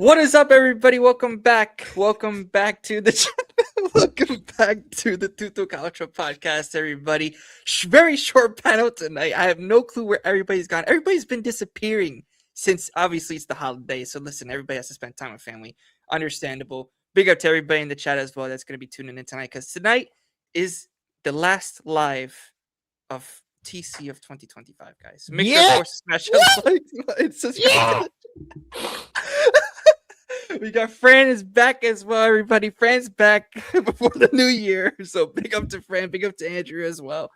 What is up, everybody? Welcome back. Welcome back to the welcome back to the Tutto Calcio podcast, everybody. Very short panel tonight. I have no clue where everybody's gone. Everybody's been disappearing since obviously it's the holiday. So listen, everybody has to spend time with family. Understandable. Big up to everybody in the chat as well that's going to be tuning in tonight because tonight is the last live of TC of 2025, guys. Make sure, of Yeah. course, to smash that like and subscribe. We got Fran is back as well, everybody. Fran's back before the new year. So big up to Fran, big up to Andrew as well.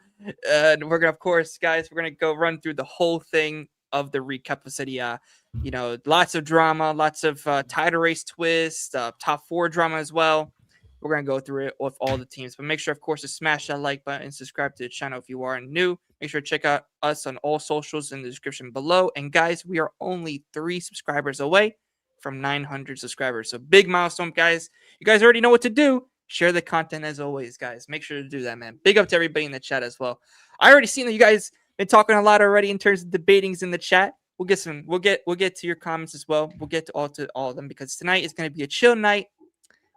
And we're gonna, of course, guys, we're gonna go run through the whole thing of the recap of Serie A. You know, lots of drama, lots of title race twists, top four drama as well. We're gonna go through it with all the teams, but make sure, of course, to smash that like button and subscribe to the channel if you are new. Make sure to check out us on all socials in the description below. And guys, we are only 3 subscribers away from 900 subscribers. So big milestone, guys. You guys already know what to do. Share the content as always, guys. Make sure to do that, man. Big up to everybody in the chat as well. I already seen that you guys been talking a lot already in terms of debatings in the chat. We'll get to your comments as well. We'll get to all of them because tonight is going to be a chill night.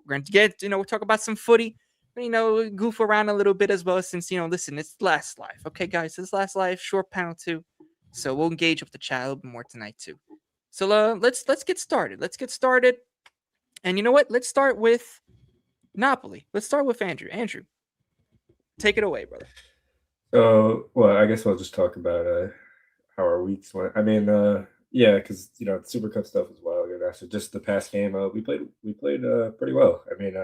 We're going to get, we'll talk about some footy, goof around a little bit as well since, listen, it's last live. Okay, guys, it's last live, short panel too. So we'll engage with the chat a little bit more tonight too. So let's get started. Let's get started. And you know what? Let's start with Napoli. Let's start with Andrew. Andrew, take it away, brother. So, well, I guess we'll just talk about how our weeks went. I mean, yeah, because the Super Cup stuff was wild. And after just the past game, we played pretty well. I mean,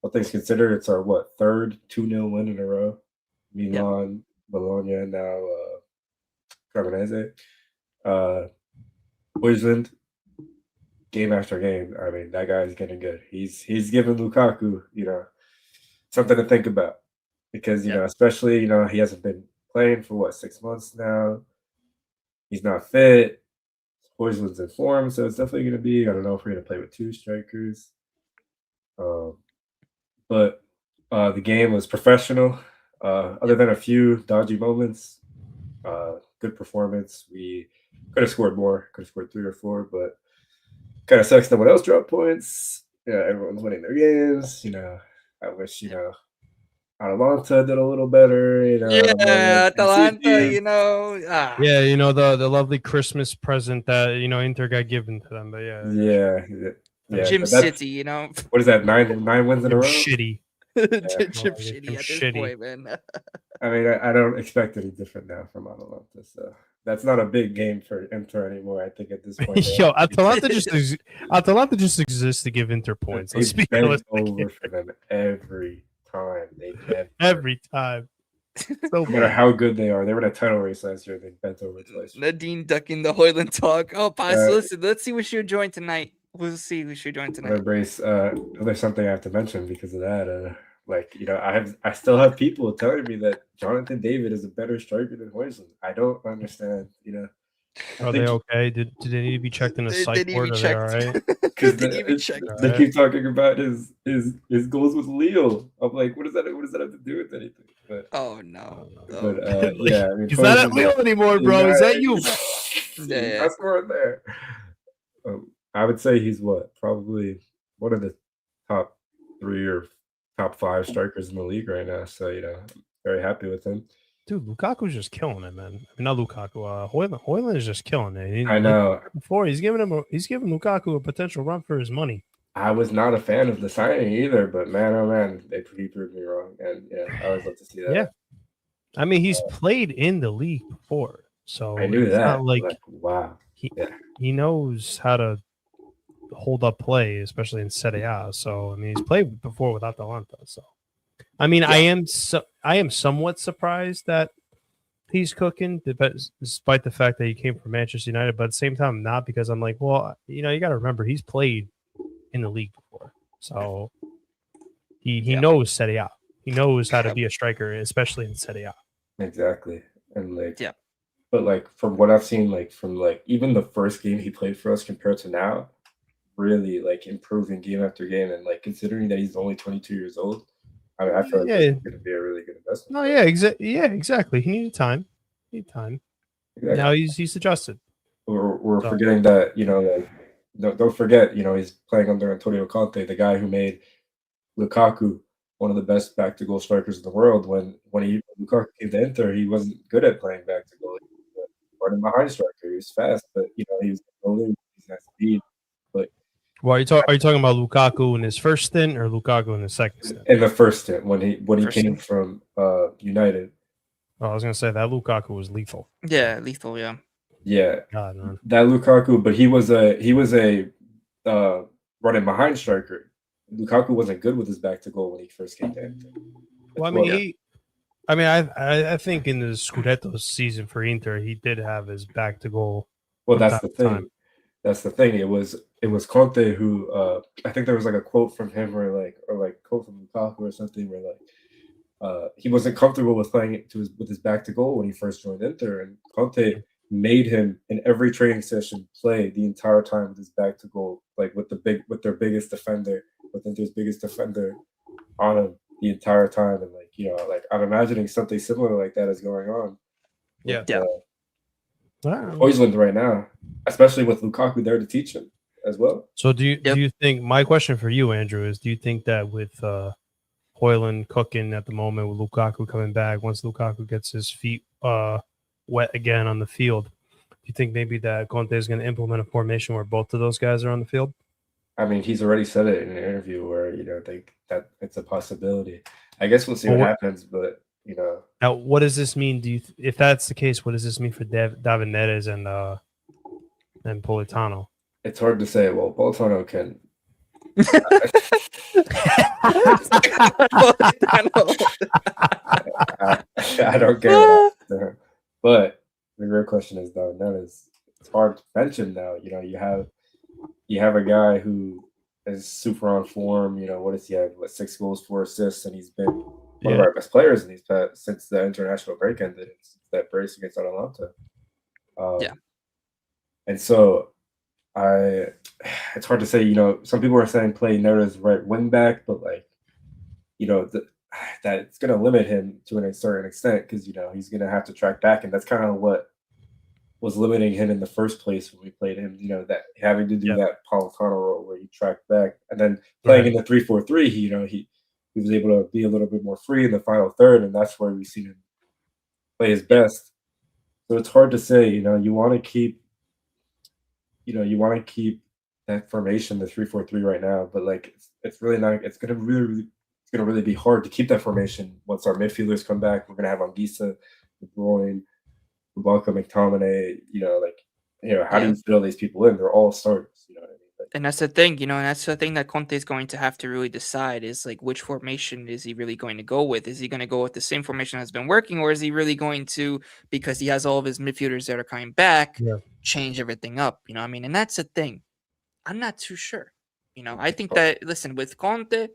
all things considered, it's our third 2-0 win in a row. Milan, Bologna, and now Cremonese. Hoyland, game after game. I mean, that guy's getting good. He's giving Lukaku, something to think about because especially he hasn't been playing for 6 months now. He's not fit. Hoyland's in form, so it's definitely going to be. I don't know if we're going to play with 2 strikers. But the game was professional. Other than a few dodgy moments, good performance. We could have scored more. Could have scored 3 or 4, but kind of sucks. Someone else dropped points. Everyone's winning their games. I wish Atalanta did a little better. Yeah, Atalanta. Yeah, the lovely Christmas present that Inter got given to them. But yeah. Gym City. What is that? 9 wins in a row. Shitty. Gym Shitty at this point, man. I mean, I don't expect any different now from Atalanta. So that's not a big game for Inter anymore. I think at this point. Yo, Atalanta just exists to give Inter points. Let's be honest. Over for them every time they can. Every time. So no matter how good they are, they were in a title race last year. They bent over twice. Nadine ducking the Hoyland talk. Oh, listen, let's see what she'll join tonight. We'll see who should join tonight. Brace. There's something I have to mention because of that. I still have people telling me that Jonathan David is a better striker than Hoyland. I don't understand. Are they okay? Did they need to be checked in a psych ward? Are they all right? Because they keep talking about his goals with Lille. I'm like, what does that have to do with anything? But, oh no. But yeah, I mean, he's not at Lille anymore, bro. Is that you? Yeah. That's where there. I would say he's probably one of the top 3 or top 5 strikers in the league right now. So very happy with him. Dude, Lukaku's just killing it, man. I mean, not Lukaku. Hoyland is just killing it. I know. Before he's giving Lukaku a potential run for his money. I was not a fan of the signing either, but man, oh man, he proved me wrong. And I always love to see that. Yeah, I mean, he's played in the league before, so I knew that. Not like wow, he knows how to hold up play, especially in Serie A. So I mean, he's played before with Atalanta. So I mean, I am somewhat surprised that he's cooking, despite the fact that he came from Manchester United. But at the same time, I'm not, because I'm like, well, you got to remember he's played in the league before, so he knows Serie A. He knows how to be a striker, especially in Serie A. Exactly, and but from what I've seen, from even the first game he played for us compared to now, really improving game after game, and considering that he's only 22 years old. I mean, I feel like it's going to be a really good investment. No, exactly. He needed time. Exactly. Now he's adjusted. We're forgetting that don't forget, he's playing under Antonio Conte, the guy who made Lukaku one of the best back to goal strikers in the world. When Lukaku came to Inter, he wasn't good at playing back to goal. He was a running behind striker. He was fast, but he was he had speed. But Well, are you talking about Lukaku in his first stint or Lukaku in his second stint? in the first stint, when he First came stint. from United. Oh, I was gonna say that Lukaku was lethal. Yeah, lethal. Yeah. Yeah, God, man. that Lukaku, but he was a running behind striker. Lukaku wasn't good with his back to goal when he first came to Inter. Well, I think in the Scudetto season for Inter, he did have his back to goal. Well, from that's time the to thing. time. That's the thing. It was Conte who I think there was like a quote from him or quote from Lukaku or something where he wasn't comfortable with playing with his back to goal when he first joined Inter, and Conte made him in every training session play the entire time with his back to goal, like with their biggest defender, with Inter's biggest defender on him the entire time, and I'm imagining something similar like that is going on. With, Yeah. Hoyland right now, especially with Lukaku there to teach him as well. So do you think, my question for you, Andrew, is do you think that with Hoyland cooking at the moment, with Lukaku coming back, once Lukaku gets his feet wet again on the field, do you think maybe that Conte is going to implement a formation where both of those guys are on the field? I mean, he's already said it in an interview where think that it's a possibility. I guess we'll see what happens, but Now, what does this mean? If that's the case, what does this mean for David Neres and Politano? It's hard to say. Well, Politano can. I don't care. But the real question is, though, Neres. It's hard to mention now. You have a guy who is super on form. What does he have? 6 goals, 4 assists, and he's been one of our best players in these past since the international break ended. Since that brace against Atalanta. And so it's hard to say. Some people are saying play Neres right wing back, but that it's going to limit him to a certain extent because he's going to have to track back, and that's kind of what was limiting him in the first place when we played him. That having to do that Politano role where you track back, and then playing in the 3-4-3, he was able to be a little bit more free in the final third, and that's where we've seen him play his best. So it's hard to say. You want to keep that formation, the 3-4-3 right now, but it's really not. It's gonna really be hard to keep that formation once our midfielders come back. We're gonna have Anguissa, De Bruyne, Ibaka, McTominay. How do you fit all these people in? They're all starters. You know what I mean? And that's the thing, and that's the thing that Conte is going to have to really decide is which formation is he really going to go with? Is he going to go with the same formation that's been working, or is he really going to, because he has all of his midfielders that are coming back, change everything up? And that's the thing. I'm not too sure. I think that, listen, with Conte,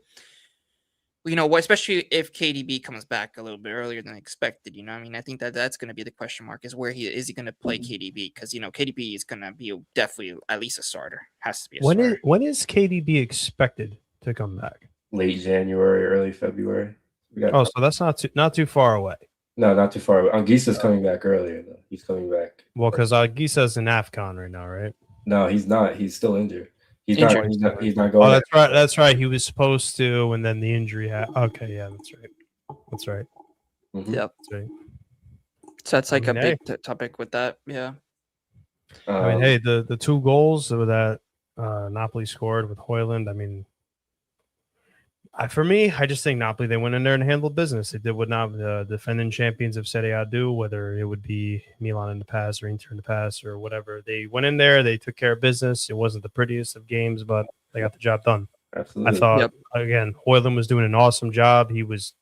especially if KDB comes back a little bit earlier than expected, I think that's going to be the question mark, is where is he going to play KDB? Because, KDB is going to be definitely at least a starter. Has to be a starter. When is KDB expected to come back? Late January, early February. So that's not too far away. No, not too far away. Anguissa's coming back earlier, though. He's coming back. Well, because Anguissa's in AFCON right now, right? No, he's not. He's still injured. He's not going. Oh, that's right. That's right. He was supposed to, and then the injury okay, yeah, that's right. Mm-hmm. Yep. That's right. So that's a big topic with that. Yeah. Hey, the 2 goals that Napoli scored with Hoyland. For me, I just think Napoli, they went in there and handled business. They did what the defending champions of Serie A do, whether it would be Milan in the past or Inter in the past or whatever. They went in there, they took care of business. It wasn't the prettiest of games, but they got the job done. Absolutely. I thought, again, Hoyland was doing an awesome job. He was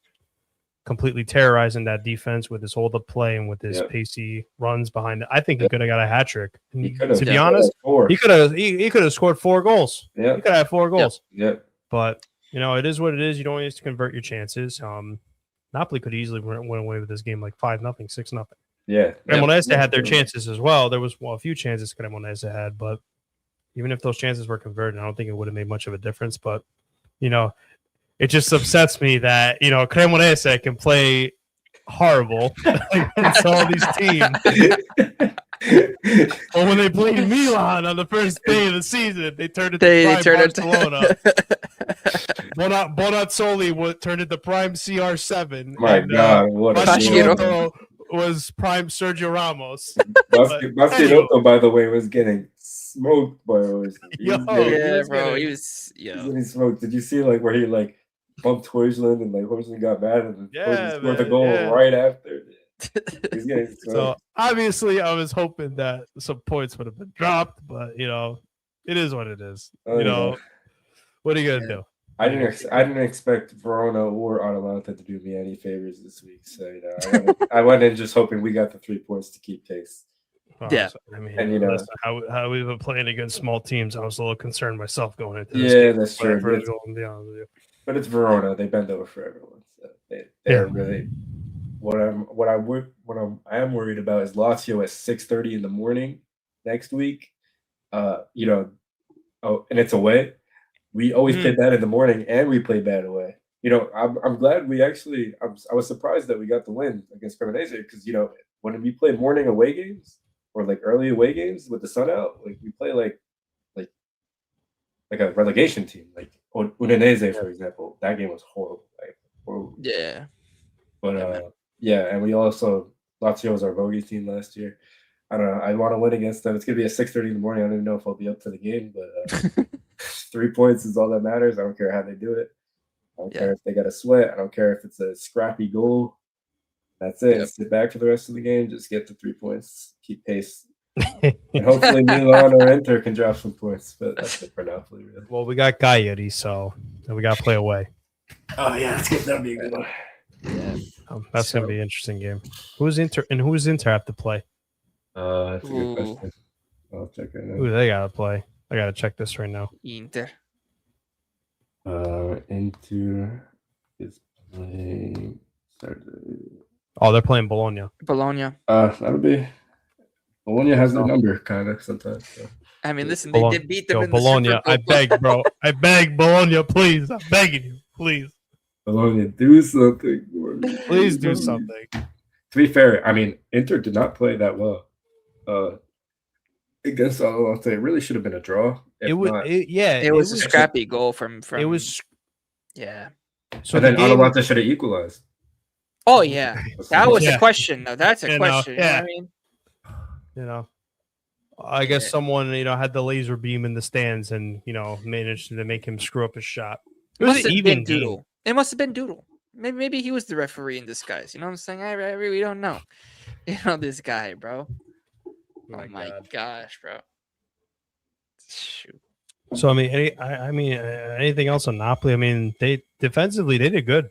completely terrorizing that defense with his hold-up play and with his pacey runs behind it. I think he could have got a hat trick. To be honest, he could have scored 4 goals. Yeah. He could have had 4 goals. Yep. But it is what it is. You don't always convert your chances. Napoli could easily went away with this game 5-0, 6-0. Yeah. Cremonese had their chances as well. There was a few chances Cremonese had, but even if those chances were converted, I don't think it would have made much of a difference. But it just upsets me that Cremonese can play horrible against all these teams. But when they played Milan on the first day of the season, they turned into prime Barcelona. Bonazzoli turned into prime CR7. My God, what a Mascherotto was prime Sergio Ramos. Mascherotto, by the way, was getting smoked by us. He was getting smoked. Did you see like where he like bumped Højlund and like Højlund got mad and Højlund scored the goal right after? He's getting smoked. So obviously, I was hoping that some points would have been dropped, but it is what it is. What are you gonna do? I didn't expect Verona or Atalanta to do me any favors this week, so I went in just hoping we got the 3 points to keep pace. Yeah, and how we've been playing against small teams, I was a little concerned myself going into this. Yeah, that's true. But it's Verona; they bend over for everyone. So they're really what I am worried about is Lazio at 6:30 in the morning next week. And it's away. We always play bad in the morning, and we play bad away. I'm glad we actually. I was surprised that we got the win against Cremonese because when we play morning away games or like early away games with the sun out, like we play like a relegation team, like Udinese, for example. That game was horrible. Horrible. Yeah. But and we also Lazio was our bogey team last year. I don't know. I want to win against them. It's gonna be at 6:30 in the morning. I don't even know if I'll be up to the game, but 3 points is all that matters. I don't care how they do it. I don't care if they got a sweat. I don't care if it's a scrappy goal. That's it. Yep. Sit back for the rest of the game. Just get the 3 points. Keep pace. And hopefully Milan or Inter can drop some points. But that's it for Napoli, really. Well, we got Gagliardi, so we got to play away. Oh, yeah. That'll be a good one. Yeah. That's going to be an interesting game. Who's Inter have to play? That's a good question. I'll check right now. Who they got to play? I got to check this right now. Inter. Inter is playing Saturday. Oh, they're playing Bologna. That'll be. Bologna has the number, kind of, sometimes. So. I mean, listen, they did beat them in Bologna. the Super I beg, bro. I beg, Bologna, please. I'm begging you, please. Bologna, do something for me. Please do something. To be fair, I mean, Inter did not play that well. Against Atalanta, it really should have been a draw. It was a scrappy goal from. It was. Yeah. So then Atalanta should have equalized. Oh yeah, that was a question. though. That's a question. Yeah. You know what I mean, I guess someone had the laser beam in the stands and managed to make him screw up his shot. It was an even game. It must have been Doodle. Maybe he was the referee in disguise. You know what I'm saying? I really don't know. This guy, bro. Oh my gosh, bro. Shoot. So I mean, anything else on Napoli? I mean, they defensively they did good.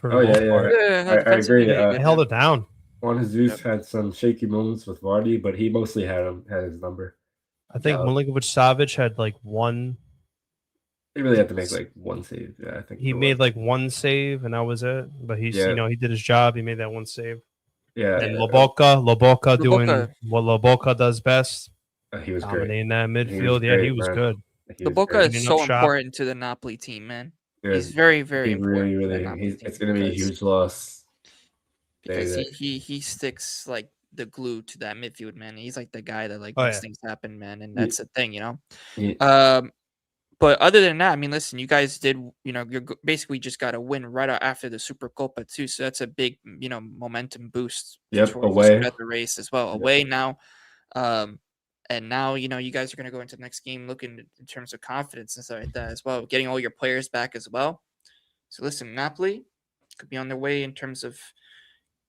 I agree. They held it down. Juan Jesus had some shaky moments with Vardy, but he mostly had his number. I think Milinkovic-Savic had like one. He really had to make like one save. Yeah, I think he made like one save, and that was it. But he did his job. He made that one save. Yeah. And Lobotka doing what Lobotka does best. He was dominating that midfield. He was good. Lobotka is so important to the Napoli team, man. Yeah. He's very, very important. It's going to be a huge loss. Because he sticks like the glue to that midfield, man. He's like the guy that makes things happen, man. And that's the thing, Yeah. But other than that, I mean, listen, you guys did, you're basically just got a win right after the Super Copa too. So that's a big, momentum boost. Yep, away at the race as well. Yep. Away now, and now you guys are going to go into the next game looking in terms of confidence and stuff like that as well, getting all your players back as well. So listen, Napoli could be on their way in terms of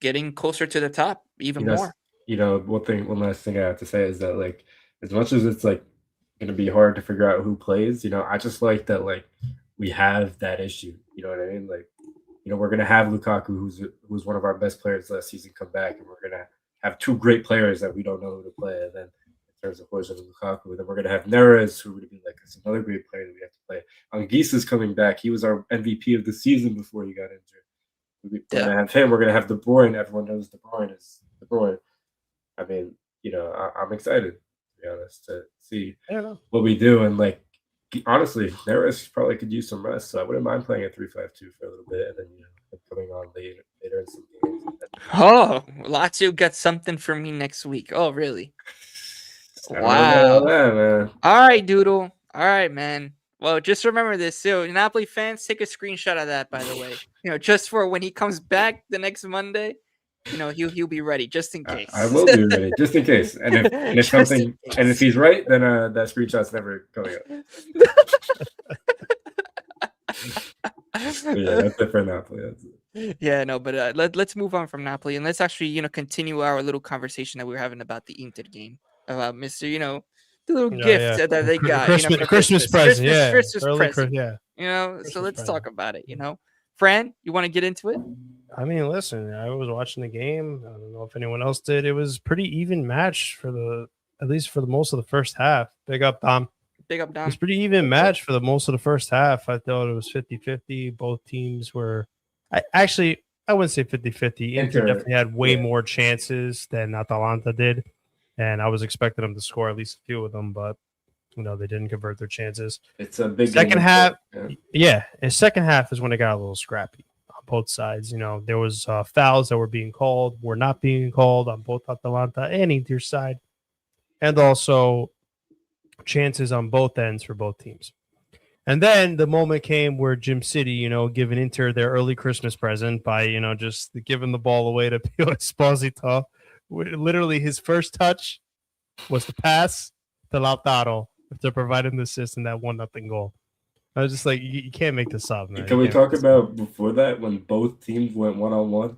getting closer to the top even more. One last thing I have to say is that like as much as it's like going to be hard to figure out who plays, I just like that like we have that issue. You know what I mean? Like, we're going to have Lukaku, who's one of our best players last season, come back, and we're going to have two great players that we don't know who to play. And then in terms of Højlund and Lukaku, then we're going to have Neres, who would be like another great player that we have to play. Anguissa's coming back. He was our MVP of the season before he got injured. We're going to have him. We're going to have De Bruyne. Everyone knows De Bruyne is De Bruyne. I mean, I'm excited, to be honest, to see what we do. And like, honestly, Neres probably could use some rest, so I wouldn't mind playing a 3-5-2 for a little bit, and then coming on later in some games. Oh, Lazio got something for me next week. Oh, really? I don't know about all Wow. that, man. All right, Doodle. All right, man. Well, just remember this. So, Napoli fans, take a screenshot of that, by the way. Just for when he comes back the next Monday, he'll be ready just in I case. will be ready just in case. And if Just in something and if case. he's right, then that screenshot's never coming up. But yeah, that's it for Napoli. That's it. Yeah, no, but let's move on from Napoli and let's actually, continue our little conversation that we were having about the Inter game, about Mr. The little gift Yeah. that they got, for Christmas present. Yeah. Christmas Early present. yeah. So Christmas let's present. talk about it. Fran, you want to get into it? I mean, listen, I was watching the game. I don't know if anyone else did. It was pretty even match at least for the most of the first half. Big up, Dom. Big up, It Dom. was pretty even match for the most of the first half. I thought it was 50-50. Both teams were I wouldn't say 50-50. Inter definitely had way more chances than Atalanta did. And I was expecting them to score at least a few of them, but they didn't convert their chances. It's a big second half. Yeah. The second half is when it got a little scrappy on both sides. There was fouls that were being called, were not being called on both Atalanta and Inter side, and also chances on both ends for both teams. And then the moment came where Jim City, giving Inter their early Christmas present by, just giving the ball away to Pio Esposito. Literally, his first touch was the pass to Lautaro to provide him the assist in that 1-0 goal. I was just like, you can't make this up, man. Can we talk about before that when both teams went 1-on-1?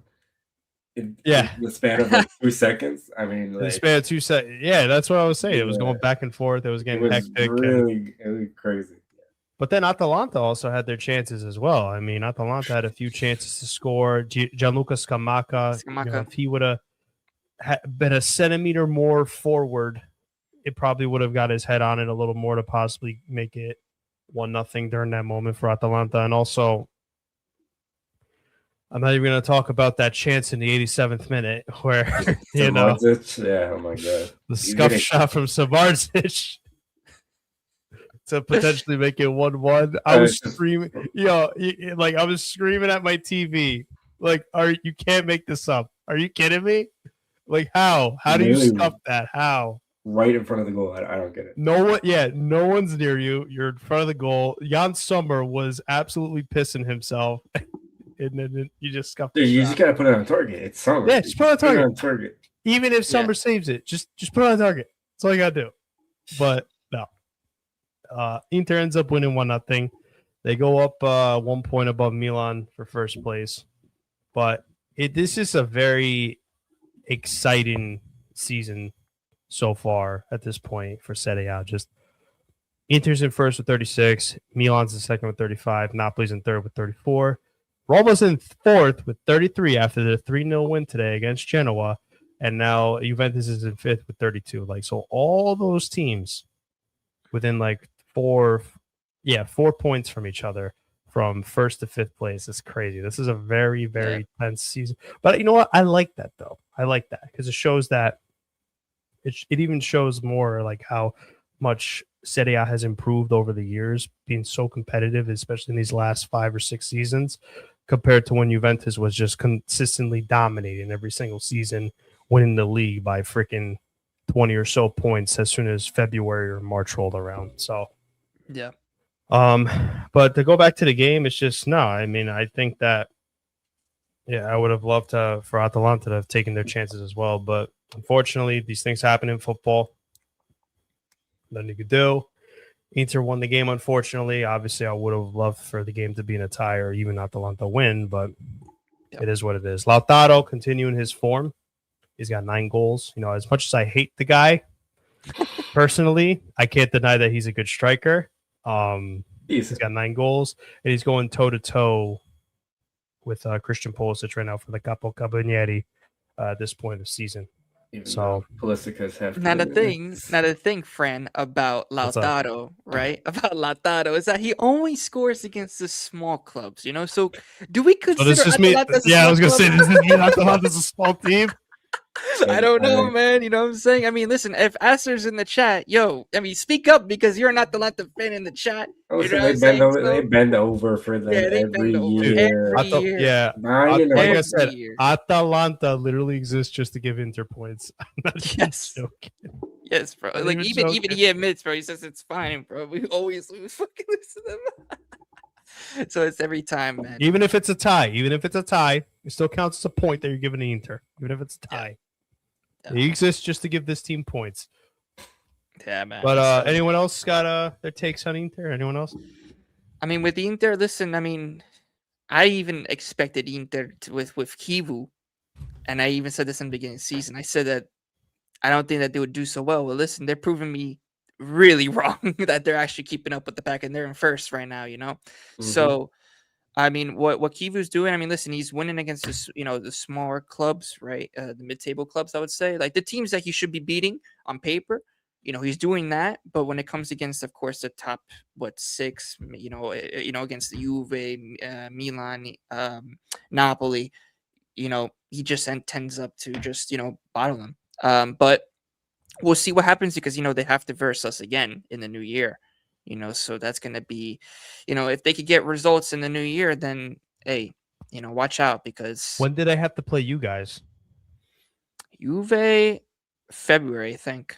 In the span of 2 seconds. I mean, the span of 2 seconds. Yeah, that's what I was saying. Yeah. It was going back and forth. It was getting hectic. It was crazy. But then Atalanta also had their chances as well. I mean, Atalanta had a few chances to score. Gianluca Scamacca, if he would have been a centimeter more forward, it probably would have got his head on it a little more to possibly make it 1-0 during that moment for Atalanta. And also, I'm not even going to talk about that chance in the 87th minute where, yeah, oh my God. The scuff shot from Savardzic to potentially make it 1-1. I was screaming, I was screaming at my TV. Like, you can't make this up. Are you kidding me? Like, how? How do you scuff that? How? Right in front of the goal. I don't get it. No one's near you. You're in front of the goal. Jan Sommer was absolutely pissing himself. And then you just scuffed it. You just gotta put it on target. It's Sommer. Yeah, just put it on target. Even if Sommer saves it, just put it on target. That's all you gotta do. But no. Inter ends up winning 1-0. They go up 1 point above Milan for first place. But this is a very exciting season so far at this point for Serie A. Just Inter's in first with 36, Milan's in second with 35, Napoli's in third with 34. Roma's in fourth with 33 after the 3-0 win today against Genoa, and now Juventus is in fifth with 32. So all those teams within 4 points from each other from first to fifth place. It's crazy. This is a very, very tense season. But you know what? I like that though. I like that because it shows that it even shows more how much Serie A has improved over the years, being so competitive, especially in these last 5 or 6 seasons, compared to when Juventus was just consistently dominating every single season, winning the league by freaking 20 or so points as soon as February or March rolled around. So, yeah. But to go back to the game, it's just no. I mean, I think that I would have loved for Atalanta to have taken their chances as well, but unfortunately, these things happen in football. Nothing you could do. Inter won the game, unfortunately. Obviously, I would have loved for the game to be in a tie or even Atalanta win, but it is what it is. Lautaro continuing his form. He's got 9 goals. As much as I hate the guy, personally, I can't deny that he's a good striker. He's got 9 goals, and he's going toe-to-toe with Christian Pulisic right now for the Capo Cabinieri at this point of the season. So Pulisic's half. Not a thing, Fran, about Lautaro, right? About Lautaro is that he only scores against the small clubs, So do we consider? So this is me. Yeah, I was gonna say, does this mean Atalanta's a small team? I don't know, man. You know what I'm saying? I mean, listen, if Aster's in the chat, speak up because you're not the Atalanta fan in the chat. Listen, You know what I'm saying? they bend over for them Yeah, they every bend over year. every year. Yeah, Nine in a like row. I said, year. Atalanta literally exists just to give Inter points. I'm not even Yes. joking. Yes, bro. Not Like even even he admits, bro. He says it's fine, bro. We always lose. Fucking lose to them. So it's every time, man. Even if it's a tie, it still counts as a point that you're giving to Inter. Even if it's a tie, He exists just to give this team points. Yeah, man. But anyone else got their takes on Inter? Anyone else? I mean, with Inter, listen. I mean, I even expected Inter with Kivu, and I even said this in the beginning of the season. I said that I don't think that they would do so well. Well, listen, they're proving me really wrong that they're actually keeping up with the pack and they're in first right now, So, I mean, what Kivu's doing, I mean, listen, he's winning against this, the smaller clubs, right? The mid-table clubs, I would say, like the teams that he should be beating on paper. He's doing that, but when it comes against, of course, the top six, against the Juve, Milan, Napoli, he just tends up to just bottle them. But we'll see what happens because they have to verse us again in the new year. So that's gonna be, if they could get results in the new year, then hey, watch out because When did I have to play you guys? Juve, February, I think.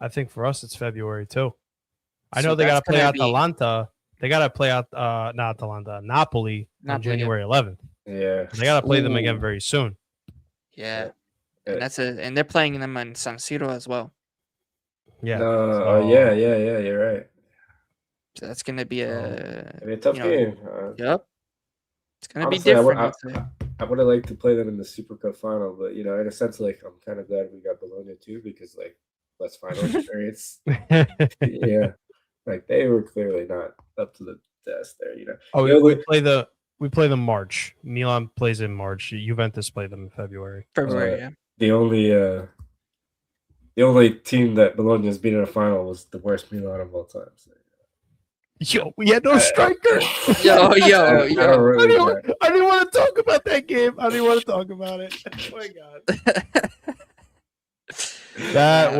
I think for us it's February too. I So know they got to play that's gonna be- Atalanta. They got to play out not Atalanta, Napoli on Napoli, yeah. January 11th. Yeah. They got to play them again very soon. Yeah. And they're playing them on San Siro as well. Yeah. Yeah. You're right. So that's gonna be a tough game. Yep. It's gonna honestly, be different. I would have liked to play them in the Super Cup final, but in a sense, like I'm kind of glad we got Bologna too because like less final experience. Yeah, like they were clearly not up to the test there. Oh, we play them March. Milan plays in March. Juventus play them in February. Yeah. The only team that Bologna has beaten in a final was the worst Milan of all time. So. Yo, we had no striker. Yo. I didn't want to talk about that game. I didn't want to talk about it. Oh my god. That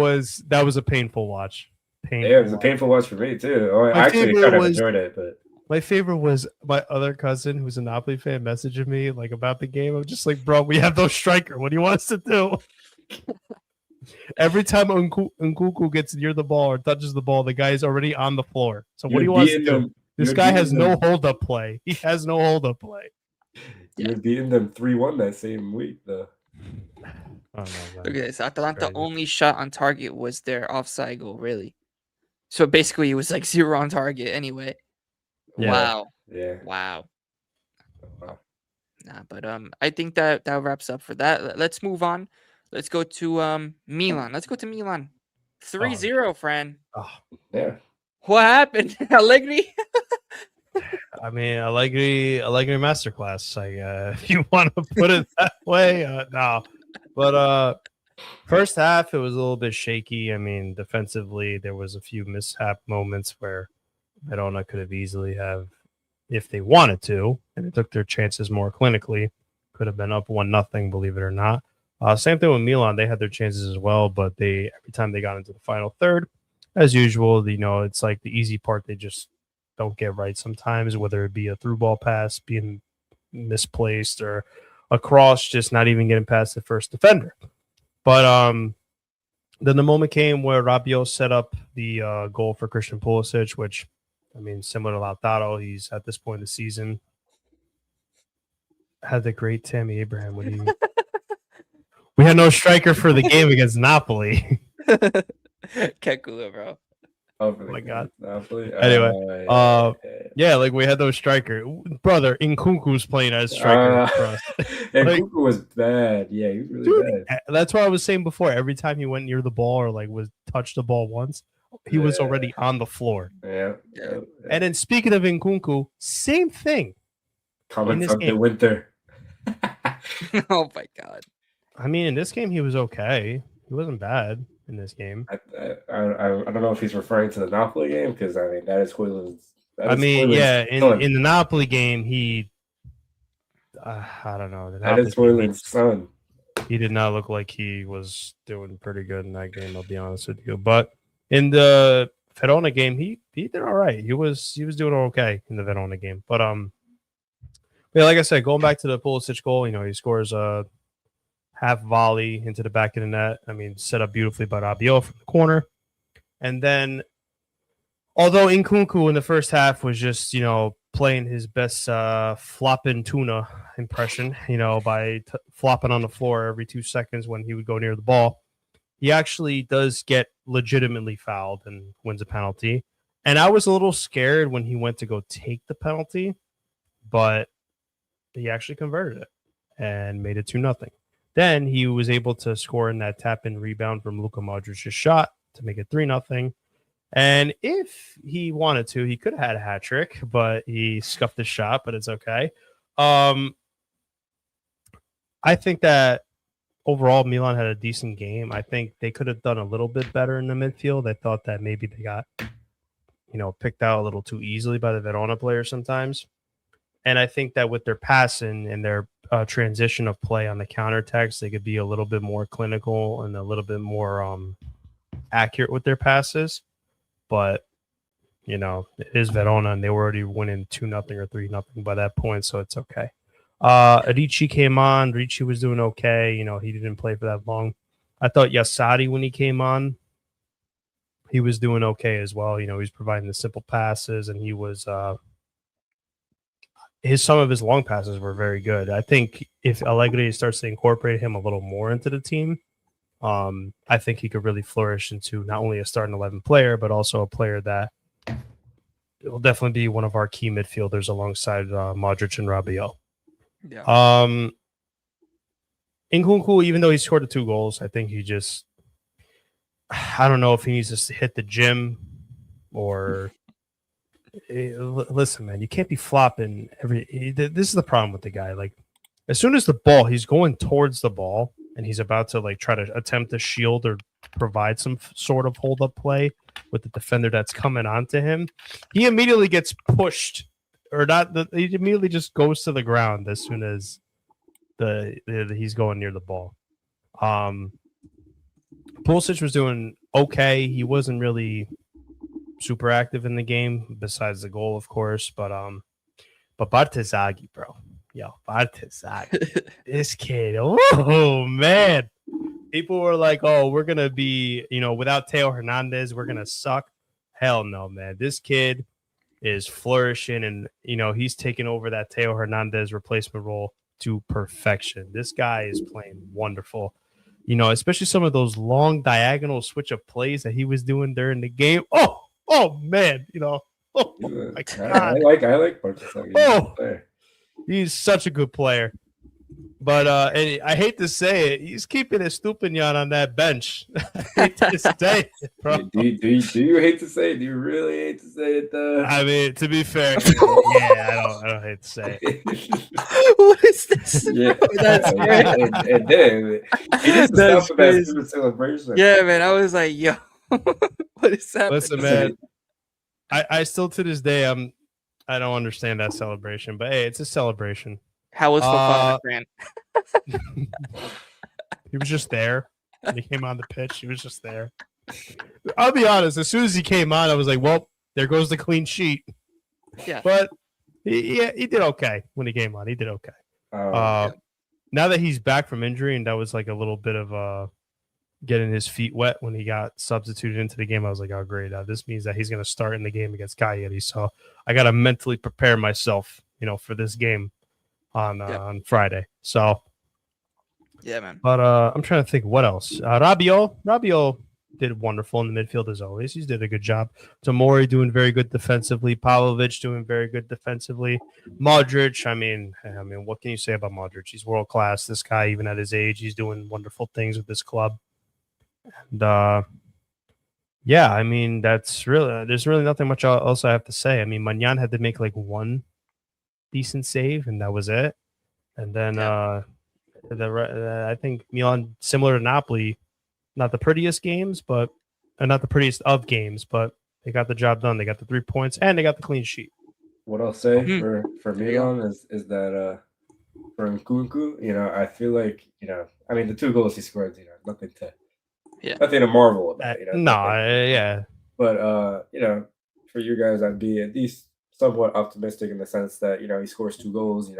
was a painful watch. It was a painful watch for me too. I actually kind of enjoyed it, but my favorite was my other cousin who's a Napoli fan messaging me like about the game. I'm just like, bro, we have no striker. What do you want us to do? Every time Nkunku gets near the ball or touches the ball, the guy is already on the floor. So what do you want us to do? This guy has no hold-up play. He has no hold-up play. You're beating them 3-1 that same week, though. Oh, no, okay, so Atalanta only shot on target was their offside goal, really. So basically, it was like 0 on target anyway. Yeah. Wow. Nah, but I think that wraps up for that. Let's move on. Let's go to Milan. 3-0, Fran. Oh. Yeah. What happened? Allegri? I mean, Allegri masterclass. If you want to put it that way, no. But first half, it was a little bit shaky. I mean, defensively, there was a few mishap moments where Verona could have easily have, if they wanted to, and they took their chances more clinically, could have been up 1-0, believe it or not. Same thing with Milan. They had their chances as well, but every time they got into the final third, as usual, it's like the easy part they just don't get right sometimes, whether it be a through ball pass being misplaced or a cross just not even getting past the first defender. But then the moment came where Rabiot set up the goal for Christian Pulisic, which, I mean, similar to Lautaro, he's at this point in the season had the great Tammy Abraham. What do you... We had no striker for the game against Napoli. Kekula, bro. Oh my god. Napoli. Anyway, yeah, like we had no striker. Brother, Nkunku's playing as striker for us. Nkunku was bad. Yeah, he was really bad. That's what I was saying before. Every time he went near the ball or like touched the ball once, he was already on the floor. Yeah. And then speaking of Nkunku, same thing. Comments on the winter. Oh my god. I mean, in this game, he was okay. He wasn't bad in this game. I don't know if he's referring to the Napoli game because I mean that is Hoyland's. In the Napoli game, he I don't know. That is Hoyland's son. He did not look like he was doing pretty good in that game, I'll be honest with you. But in the Verona game, he did all right. He was doing okay in the Verona game. But yeah, like I said, going back to the Pulisic goal, he scores a half volley into the back of the net. I mean, set up beautifully by Rabiot from the corner. And then, although Nkunku in the first half was just, playing his best flopping tuna impression, by flopping on the floor every 2 seconds when he would go near the ball, he actually does get legitimately fouled and wins a penalty. And I was a little scared when he went to go take the penalty, but he actually converted it and made it 2-0. Then he was able to score in that tap-in rebound from Luka Modric's shot to make it 3-0. And if he wanted to, he could have had a hat trick, but he scuffed the shot, but it's okay. I think that overall Milan had a decent game. I think they could have done a little bit better in the midfield. I thought that maybe they got, picked out a little too easily by the Verona players sometimes. And I think that with their passing and their transition of play on the counterattacks, they could be a little bit more clinical and a little bit more accurate with their passes. But, it is Verona, and they were already winning 2-0 or 3-0 by that point, so it's okay. Adichie came on. Ricci was doing okay. He didn't play for that long. I thought Yassadi, when he came on, he was doing okay as well. He was providing the simple passes, and he was some of his long passes were very good. I think if Allegri starts to incorporate him a little more into the team, I think he could really flourish into not only a starting 11 player, but also a player that will definitely be one of our key midfielders alongside Modric and Rabiot. Yeah. Nkunku, even though he scored the 2 goals, I think I don't know if he needs to hit the gym or listen, man, you can't be flopping this is the problem with the guy. Like, as soon as he's going towards the ball and he's about to try to attempt to shield or provide some sort of hold up play with the defender that's coming onto him, he immediately gets pushed or not. He immediately just goes to the ground as soon as he's going near the ball. Pulisic was doing okay. He wasn't really super active in the game besides the goal, of course, but Bartezaghi, bro. Yo, Bartezaghi. This kid. Oh, man. People were like, oh, we're going to be, without Theo Hernandez, we're going to suck. Hell no, man. This kid is flourishing, and, he's taking over that Theo Hernandez replacement role to perfection. This guy is playing wonderful. Especially some of those long diagonal switch of plays that he was doing during the game. Oh, man. Oh, my God. I like Bartezaghi. Oh, he's such a good player. But and I hate to say it, he's keeping Estupinian on that bench. I hate to say it, bro. Do you hate to say it? Do you really hate to say it, though? I mean, to be fair, yeah, I don't hate to say it. What is this? Yeah, That's great. And then he needs to stop with that stupid celebration. Yeah, man. I was like, yo, what is that? Listen, man, I still to this day I don't understand that celebration, but hey, it's a celebration. How was football, man? He was just there. When he came on the pitch, he was just there. I'll be honest. As soon as he came on, I was like, "Well, there goes the clean sheet." Yeah, but he did okay when he came on. He did okay. Yeah. Now that he's back from injury, and that was like a little bit of getting his feet wet when he got substituted into the game, I was like, "Oh, great! This means that he's going to start in the game against Cagliari." So I got to mentally prepare myself, for this game on Friday. So yeah, man. But I'm trying to think what else. Rabiot did wonderful in the midfield as always. He did a good job. Tomori doing very good defensively. Pavlovic doing very good defensively. Modric, I mean, what can you say about Modric? He's world class. This guy, even at his age, he's doing wonderful things with this club. And yeah, I mean, there's really nothing much else I have to say. I mean, Magnan had to make like one decent save, and that was it. And then I think Milan, similar to Napoli, not the prettiest games, but not the prettiest of games, but they got the job done. They got the 3 points and they got the clean sheet. What I'll say for Milan is that for Nkunku, I feel like, I mean, the 2 goals he scored, nothing to marvel about, No, nothing. yeah. But for you guys, I'd be at least somewhat optimistic in the sense that he scores 2 goals.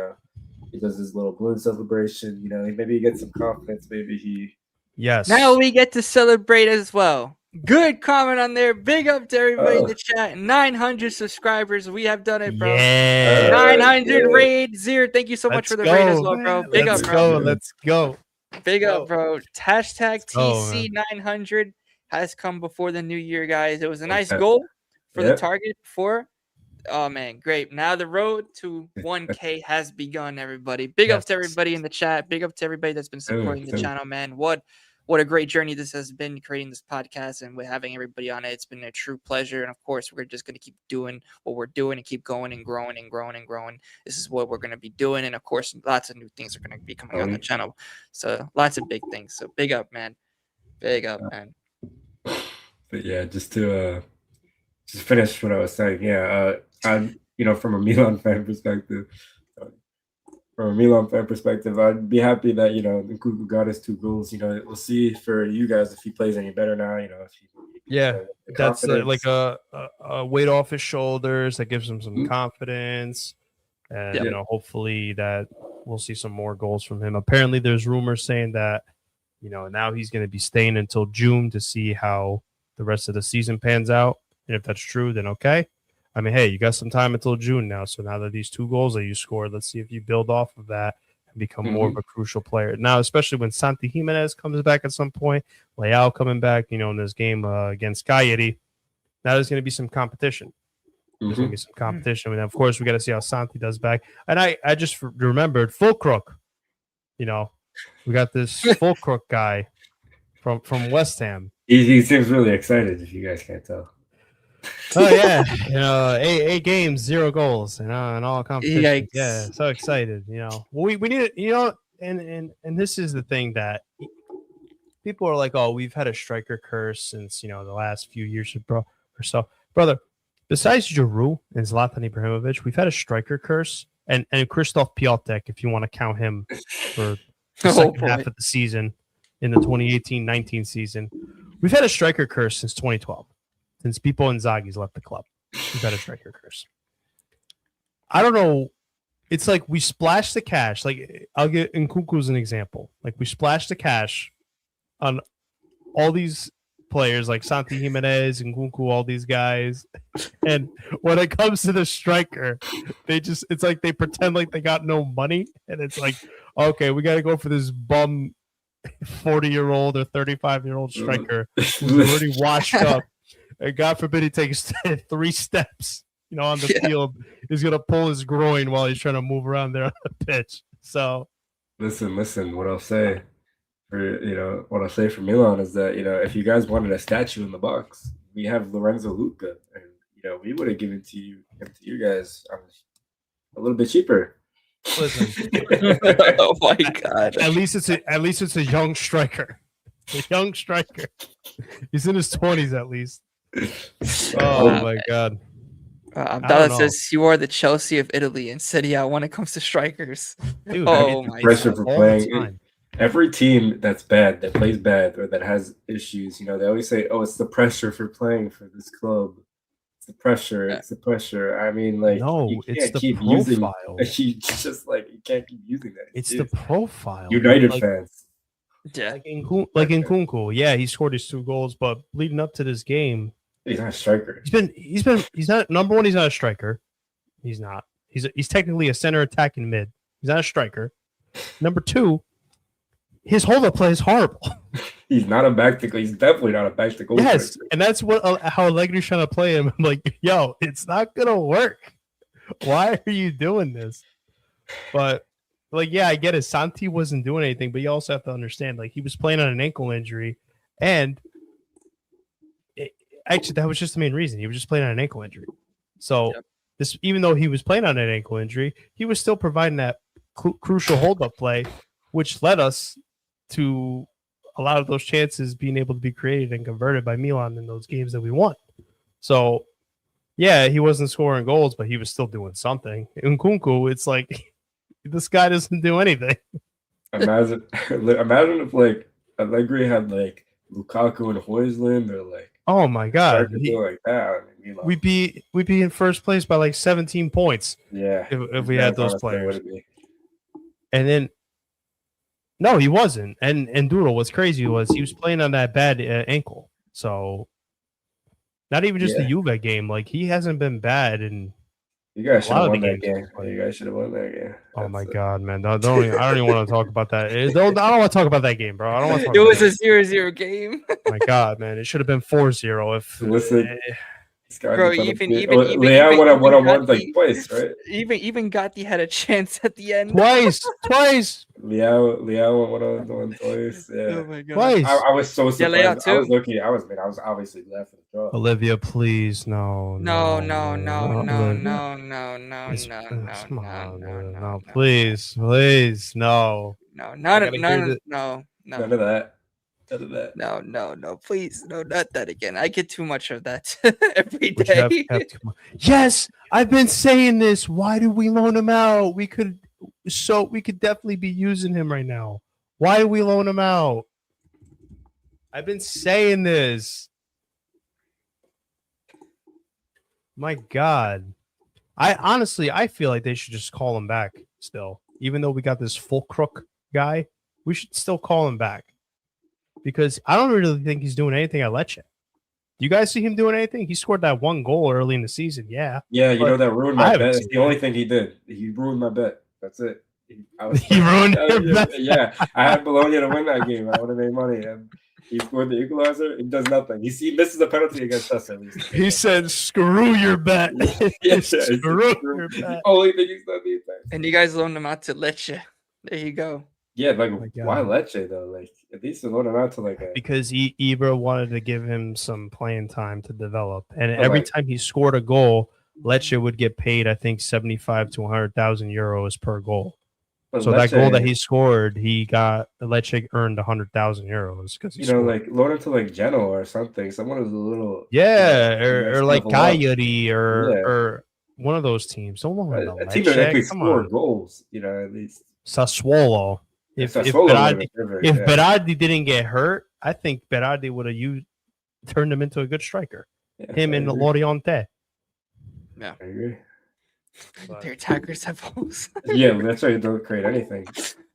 He does his little balloon celebration. Maybe he gets some confidence. Maybe he. Yes. Now we get to celebrate as well. Good comment on there. Big up to everybody in the chat. 900 subscribers. We have done it, bro. Yeah. 900 raid. Zero. Thank you so much for the raid as well, bro. Big up, bro. Let's go. Big up, bro. Hashtag TC900 has come before the new year, guys. It was a nice goal for the target before. Oh, man, great. Now the road to 1K has begun, everybody. Big up to everybody in the chat. Big up to everybody that's been supporting the channel, man. What a great journey this has been, creating this podcast and with having everybody on it. It's been a true pleasure. And, of course, we're just going to keep doing what we're doing and keep going and growing and growing and growing. This is what we're going to be doing. And, of course, lots of new things are going to be coming on the channel. So lots of big things. So big up, man. Big up, man. But, yeah, just to finish what I was saying, from a Milan fan perspective, I'd be happy that Nkunku got his 2 goals. We'll see for you guys if he plays any better now. If he that's like a weight off his shoulders that gives him some confidence, and hopefully that we'll see some more goals from him. Apparently, there's rumors saying that now he's going to be staying until June to see how the rest of the season pans out, and if that's true, then okay. I mean, hey, you got some time until June now. So now that these 2 goals that you scored, let's see if you build off of that and become more of a crucial player. Now, especially when Santi Jimenez comes back at some point, Leao coming back, in this game against Cagliari, now there's going to be some competition. There's going to be some competition. And, of course, we got to see how Santi does back. And I just remembered Fulkrug. We got this Fulkrug guy from West Ham. He seems really excited, if you guys can't tell. Oh yeah, 8 games, 0 goals, in all competitions. Yikes. Yeah, so excited. We need it. And this is the thing that people are like, oh, we've had a striker curse since the last few years or so, brother. Besides Giroud and Zlatan Ibrahimovic, we've had a striker curse, and Krzysztof Piątek, if you want to count him for the second half of the season in the 2018-19 season, we've had a striker curse since 2012. Since Pippo Inzaghi's left the club, we've had a striker curse. I don't know. It's like we splashed the cash. Like, I'll get Nkunku as an example. Like, we splashed the cash on all these players like Santi Jimenez, Nkunku, all these guys. And when it comes to the striker, it's like they pretend like they got no money. And it's like, okay, we got to go for this bum 40-year-old or 35-year-old striker who's already washed up. And God forbid he takes 3 steps, on the field. He's going to pull his groin while he's trying to move around there on the pitch. So, listen. What I'll say for Milan is that if you guys wanted a statue in the box, we have Lorenzo Luca, and we would have given to you guys a little bit cheaper. Listen, oh my God! At least it's a young striker. A young striker. He's in his 20s at least. Oh my God. Abdallah says you are the Chelsea of Italy in Serie A when it comes to strikers. Dude, my pressure for playing. Every team that's bad, that plays bad, or that has issues, they always say, "Oh, it's the pressure for playing for this club. It's the pressure. It's the pressure." I mean, like, no, you can't it's the keep profile. you can't keep using that. It's the profile. United fans. Yeah, like Nkunku. Yeah, he scored his 2 goals, but leading up to this game, he's not a striker. He's not number one. He's not a striker. He's not. He's technically a center attacking mid. He's not a striker. Number 2, his hold-up play is horrible. He's not a back to goal. He's definitely not a back to goal. Yes, and that's how Allegri's trying to play him. I'm like, yo, it's not gonna work. Why are you doing this? But like, yeah, I get it. Santi wasn't doing anything, but you also have to understand, like, he was playing on an ankle injury, and actually, that was just the main reason. He was just playing on an ankle injury. So even though he was playing on an ankle injury, he was still providing that crucial hold-up play, which led us to a lot of those chances being able to be created and converted by Milan in those games that we won. So, yeah, he wasn't scoring goals, but he was still doing something. Nkunku, it's like this guy doesn't do anything. Imagine if like Allegri had like Lukaku and Højlund or like Oh my god, like that. I mean, we'd be in first place by like 17 points. Yeah, if we had those players. And then no, he wasn't. And Doodle, what's crazy was he was playing on that bad ankle. So not even just the Juve game. Like he hasn't been bad in. You guys should have won that game. You guys should have won that game. Oh my god, man! I don't even want to talk about that. I don't want to talk about that game, bro. I don't want to. It was a 0-0 game. My god, man! It should have been 4-0 if. Listen, bro, even Leao would have won like twice, right? Even Gotti had a chance at the end. Twice. Leao won twice. Yeah. Oh my god. Twice. I was so surprised. Yeah, Leao too. I was obviously laughing. Olivia, please, no, please, no. None of that. No, please, no, not that again. I get too much of that every day. Yes, I've been saying this. Why do we loan him out? We could definitely be using him right now. Why do we loan him out? I've been saying this. My God. I feel like they should just call him back still. Even though we got this full crook guy, we should still call him back. Because I don't really think he's doing anything at Lecce. You guys see him doing anything? He scored that one goal early in the season. Yeah. Yeah, you know that ruined my bet. That's the only thing he did. He ruined my bet. That's it. He ruined your bet. Yeah, I had Bologna to win that game. I would have made money. And he scored the equalizer. It does nothing. He misses a penalty against us at least. He said, "Screw your bet." Screw your bet. Only thing he's done these days. And you guys loaned him out to Lecce. There you go. Yeah, like why Lecce though? Like at least loan him out to like because Ibra wanted to give him some playing time to develop, and every time he scored a goal, Lecce would get paid, I think, 75 to 100,000 euros per goal. So that goal that he scored, Lecce earned 100,000 euros because like loan him to like Genoa or something. Someone who's a little or like Cagliari or one of those teams. Don't loan him to a team that actually scored goals. At least Sassuolo. If Berardi didn't get hurt, I think Berardi would have turned him into a good striker. Him and Loriente. Yeah, I agree. Their attackers have holes. Yeah, that's why you don't create anything.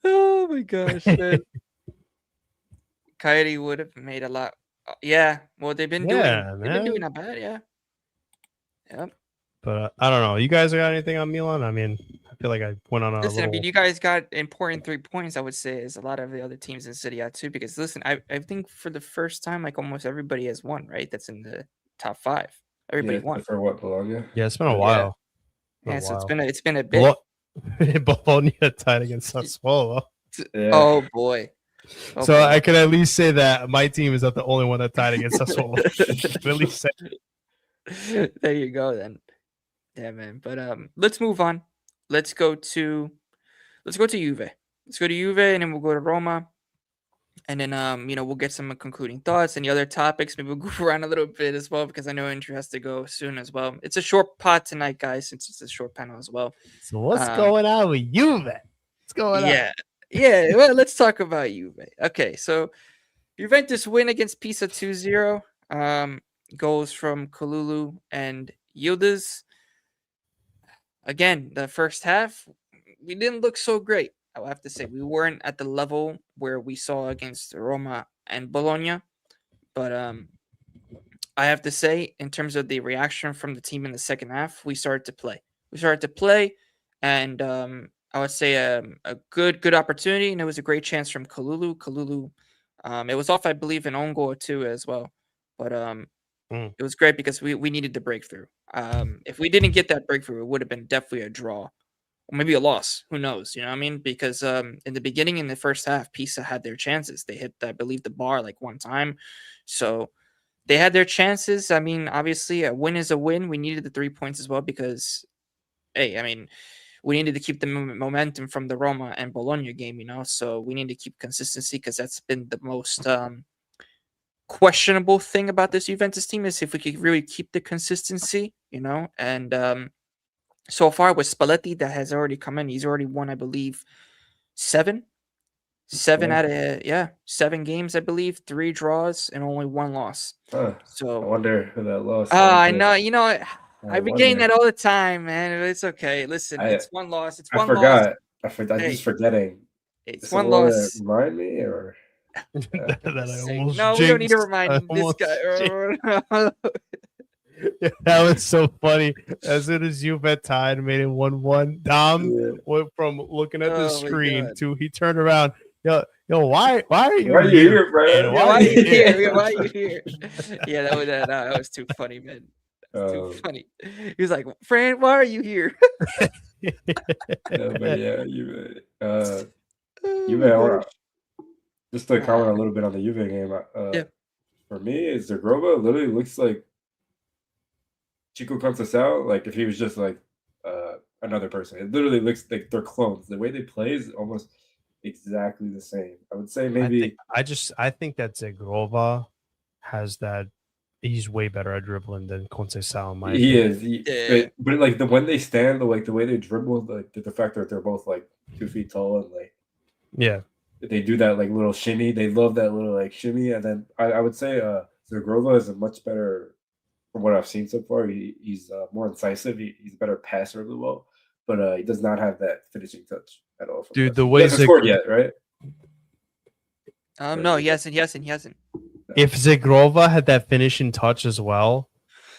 Oh my gosh, man. Coyote would have made a lot. Yeah, well, they've been doing not bad. Yeah. Yep. But I don't know. You guys got anything on Milan? I mean, I feel like I went on a listen, I mean, you guys got important 3 points, I would say, as a lot of the other teams in Serie A too. Because listen, I think for the first time, like almost everybody has won, right? That's in the top 5. Everybody won. For what, Bologna? Yeah, it's been a while. Yeah, so it's been a bit. Bologna tied against Sassuolo. Yeah. Oh boy. So I can at least say that my team is not the only one that tied against Sassuolo. At least say. There you go then. Yeah, man. But let's move on. Let's go to Juve. Let's go to Juve, and then we'll go to Roma, and then we'll get some concluding thoughts and the other topics. Maybe we'll go around a little bit as well because I know Andrew has to go soon as well. It's a short pod tonight, guys, since it's a short panel as well. So what's going on with Juve? What's going on? Yeah. Well, let's talk about Juve. Okay, so Juventus win against Pisa 2-0. Goals from Kalulu and Yildiz. Again, the first half, we didn't look so great. I have to say, we weren't at the level where we saw against Roma and Bologna. But I have to say, in terms of the reaction from the team in the second half, we started to play. And I would say a good opportunity, and it was a great chance from Kalulu. It was off, I believe, an own goal too as well. But it was great because we needed the breakthrough. If we didn't get that breakthrough, it would have been definitely a draw. Or maybe a loss. Who knows? You know what I mean? Because in the beginning, in the first half, Pisa had their chances. They hit, I believe, the bar like one time. So they had their chances. I mean, obviously, a win is a win. We needed the 3 points as well because, hey, I mean, we needed to keep the momentum from the Roma and Bologna game, So we need to keep consistency because that's been the most questionable thing about this Juventus team is if we could really keep the consistency, And so far with Spalletti that has already come in. He's already won, I believe, seven out of 7 games, I believe, 3 draws and only 1 loss. Huh. I So wonder who that lost. I know, I I've been getting wonder. that all the time, man. It's okay. Listen, I it's 1 loss. It's I 1 loss. forgot. I'm just Hey, forgetting. it's Does 1 someone want to loss. remind me or? that I almost No, we don't need to jinxed. I remind this almost guy. Yeah, that was so funny. As soon as Juve tied, made it 1-1. Dom Yeah. went from looking at the Oh my screen God. to he turned around. Yo, why are you Why are you here, man? bro? Yeah, Why are you here? Yeah, why are you here? Yeah, that was too funny, man. Too funny. He was like, "Fran, why are you here?" No, but yeah, you Oh Juve. my gosh. Just to comment a little bit on the Juve game. Yeah. For me, is Zagrova literally looks like Chico Conceição, like if he was just like another person. It literally looks like they're clones. The way they play is almost exactly the same. I would say maybe I think that Zegrova has that. He's way better at dribbling than Conceição, in my he opinion. is. Yeah. But like when they stand, the way they dribble, like the fact that they're both like 2 feet tall and like Yeah, they do that like little shimmy. They love that little like shimmy. And then I would say Zagrova is a much better, from what I've seen so far. He's more incisive. He's a better passer of the ball, but he does not have that finishing touch at all. From dude. that. The He way hasn't scored yet, right? No, he hasn't. if Zegrova had that finishing touch as well,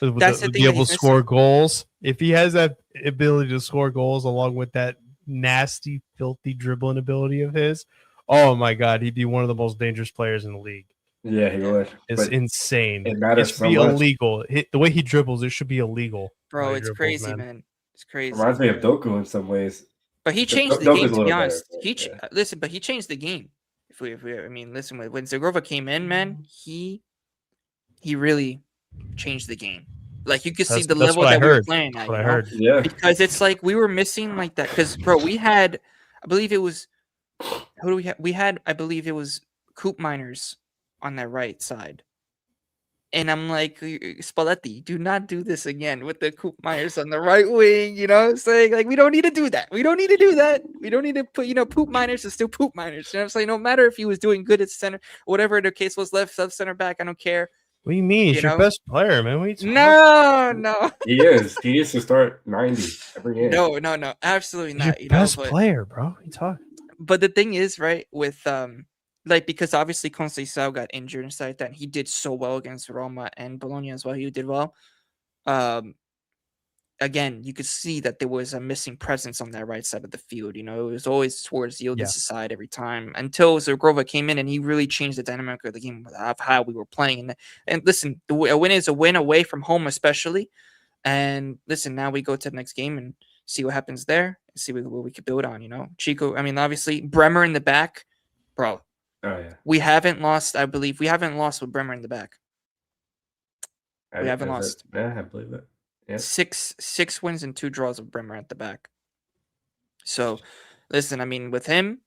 That's the would thing be that able he's to score missing. goals. If he has that ability to score goals along with that nasty, filthy dribbling ability of his, oh my god, he'd be one of the most dangerous players in the league. Yeah, he would. It's But insane. it It matters should so be much. illegal. The way he dribbles, it should be illegal. Bro, How he it's dribbles, crazy, man. It's crazy. Reminds me of Doku in some ways. But he Except changed the game, Doku's a to be little better. honest. But, yeah. Listen, but he changed the game. I mean, listen, when Zagrova came in, man, he really changed the game. Like you could see the That's level what I that we were heard. playing That's at, what you I know? heard. Yeah. Because it's like we were missing like that. Because bro, we had, I believe it was, who do we have? We had, I believe it was Coop Miners on that right side. And I'm like, Spalletti, do not do this again with the Coop Myers on the right wing. You know what I'm saying? Like, we don't need to do that. We don't need to do that. We don't need to put, Poop Miners is still Poop Miners. You know what I'm saying? No matter if he was doing good at center, whatever the case was, left, center back, I don't care. What do you mean? He's You your know? best player, man. What are you talking No. He is. He needs to start 90 every game. No. Absolutely He's not. your best player, bro. What are you talking? But the thing is, right, with like because obviously Conceição got injured and stuff like that, and he did so well against Roma and Bologna as well. He did well. Again, you could see that there was a missing presence on that right side of the field. You know, it was always towards Yildiz' side every time until Zagrova came in and he really changed the dynamic of the game of how we were playing. And listen, a win is a win away from home, especially. And listen, now we go to the next game and see what happens there and see what we could build on. You know, Chico. I mean, obviously Bremer in the back, bro. Oh yeah. We haven't lost. I believe we haven't lost with Bremer in the back. We haven't lost. Yeah, I believe it. Yeah. 6 wins and 2 draws with Bremer at the back. So, listen, I mean, with him,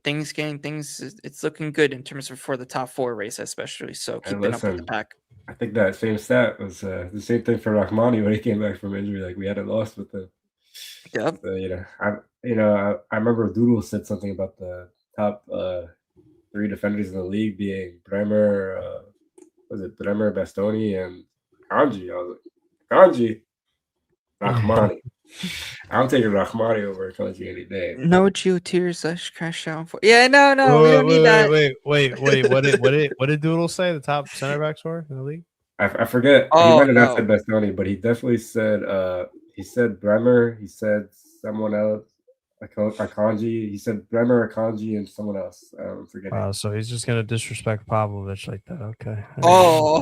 it's looking good in terms of for the top 4 race, especially. So keeping up with the pack. I think that same stat was the same thing for Rahmani when he came back from injury. Like we hadn't lost with him. Yep. So, I remember Doodle said something about the top 3 defenders in the league being Bremer, Bremer, Bastoni, and Kanji. I was like, Kanji, Rahmani. I'm taking Rahmani over Kanji any day. No geotiers crash out for. Yeah, no, we don't need that. Wait. What did Doodle say? The top center backs were in the league? I forget. He might have not said Bastoni, but he definitely said he said Bremer. He said someone else. Akanji. He said Bremer, Akanji, and someone else. I'm forgetting. Wow, so he's just gonna disrespect Pavlovich like that. Okay. Oh.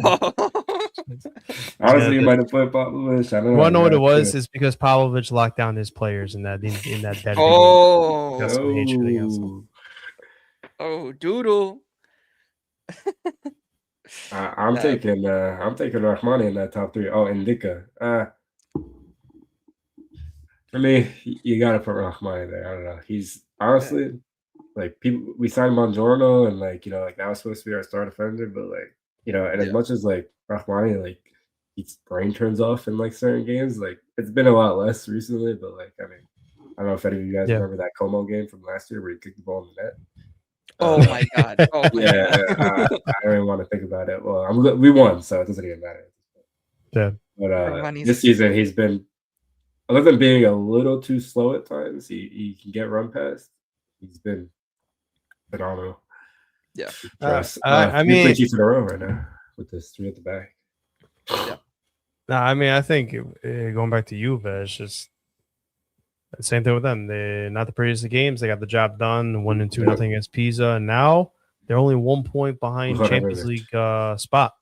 Honestly, you might have put Pavlovich. I don't know. You want to know what it was? It's because Pavlovich locked down his players in that dead. Oh. Got some hatred against him. Oh, Doodle. I'm taking Rahmani in that top 3. Oh, Indica. For me, you gotta put Rahmani there. I don't know. He's honestly like people. We signed Buongiorno, and like that was supposed to be our star defender, but like and as much as like Rahmani, like his brain turns off in like certain games. Like it's been a lot less recently, but like I mean, I don't know if any of you guys remember that Como game from last year where he kicked the ball in the net. Oh my god! Oh my god! I don't even want to think about it. Well, we won, so it doesn't even matter. Yeah, but this season he's been, other than being a little too slow at times, he can get run past. He's been phenomenal. Yeah, I mean, clean sheets in a row right now with this 3 at the back. Yeah. No, I mean, I think going back to Juve, it's just the same thing with them. They not the prettiest of games. They got the job done, 1-2-0 against Pisa, and now they're only 1 point behind Champions League spot.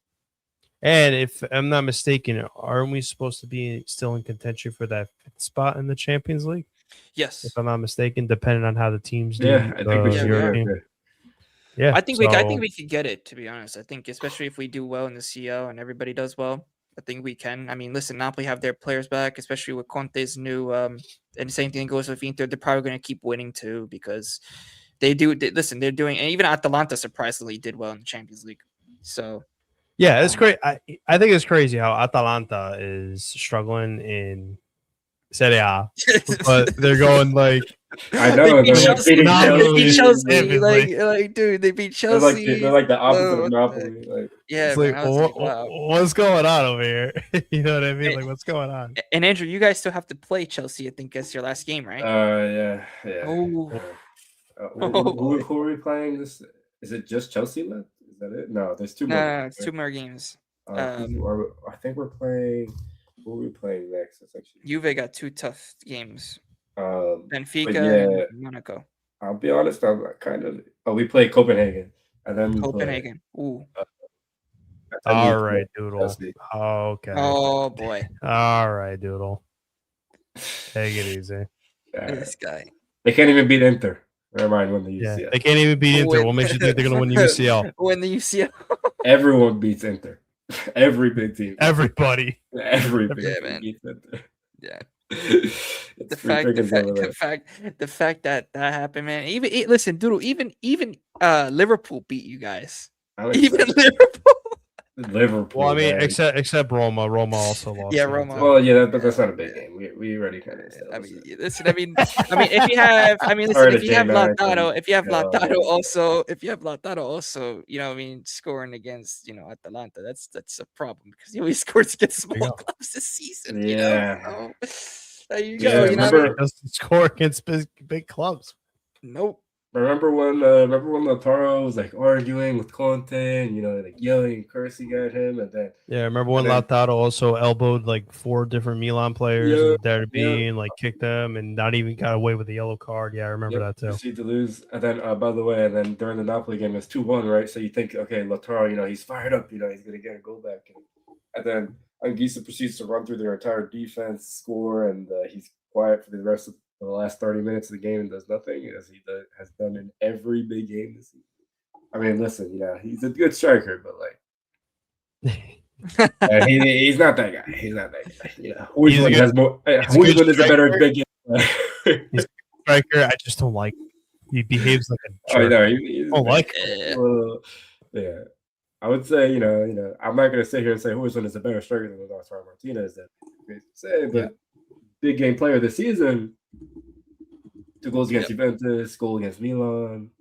And if I'm not mistaken, aren't we supposed to be still in contention for that 5th spot in the Champions League? Yes, if I'm not mistaken, depending on how the teams do. Yeah, I think we should. Yeah, I think we could get it. To be honest, I think especially if we do well in the CL and everybody does well, I think we can. I mean, listen, Napoli have their players back, especially with Conte's new. And the same thing goes with Inter. They're probably going to keep winning too because they do. Listen, they're doing, and even Atalanta surprisingly did well in the Champions League. So yeah, it's great. I think it's crazy how Atalanta is struggling in Serie A, but they're going like. I know they beat Chelsea. Like, dude, they beat Chelsea. They're like the opposite of Napoli. Like, yeah, man, wow. What's going on over here? You know what I mean? Like, what's going on? And Andrew, you guys still have to play Chelsea. I think that's your last game, right? Yeah. Oh. Who are we playing this? Is it just Chelsea left? Is that it? No, there's 2 more. No, it's 2 more games. I think we're playing. Who are we playing next? It's actually Juve got 2 tough games. Benfica and Monaco. I'll be honest, I'm kind of. Oh, we play Copenhagen, and then Copenhagen. Ooh. All right, Doodle. Okay. Oh boy. All right, Doodle. Take it easy. This guy. They can't even beat Inter. Never mind, win the UCL. Yeah, they can't even beat Inter. What makes you think they're going to win the UCL? Win the UCL. Everyone beats Inter. Every big team. Everybody. Every big team beats Inter. Yeah. The fact that happened, man. Listen, Doodle. Even Liverpool beat you guys. Even Liverpool. Well, I mean, except Roma. Roma also lost. Yeah, Roma. Well, yeah, but that's not a big game. We already kind of. I mean, listen. I mean, if you have, if you have Lautaro, also, you know, I mean, scoring against, you know, Atalanta, that's a problem because he always scores against small clubs this season. Yeah. There you go. You know, he doesn't score against big clubs. Nope. Remember when Lautaro was like arguing with Conte and, you know, like yelling and cursing at him, and then remember when Lautaro also elbowed like 4 different Milan players and Derby and like kicked them and not even got away with the yellow card. Yeah, I remember that too. Proceed to lose, and then by the way, and then during the Napoli game it's 2-1, right? So you think, okay, Lautaro, you know, he's fired up, you know, he's gonna get a goal back, and then Anguissa proceeds to run through their entire defense, score, and he's quiet for the rest of the last 30 minutes of the game and does nothing, as he has done in every big game this season. I mean, listen, you know, he's a good striker, but like, he's not that guy. He's not that guy. You know, Huijsen has more. Huijsen is a better big game. He's a striker. I just don't like. He behaves like a jerk. I know. I don't like. Yeah. I would say, you know, I'm not going to sit here and say Huijsen is a better striker than Lautaro Martinez. That's crazy to say, but big game player this season. 2 goals against Juventus, goal against Milan.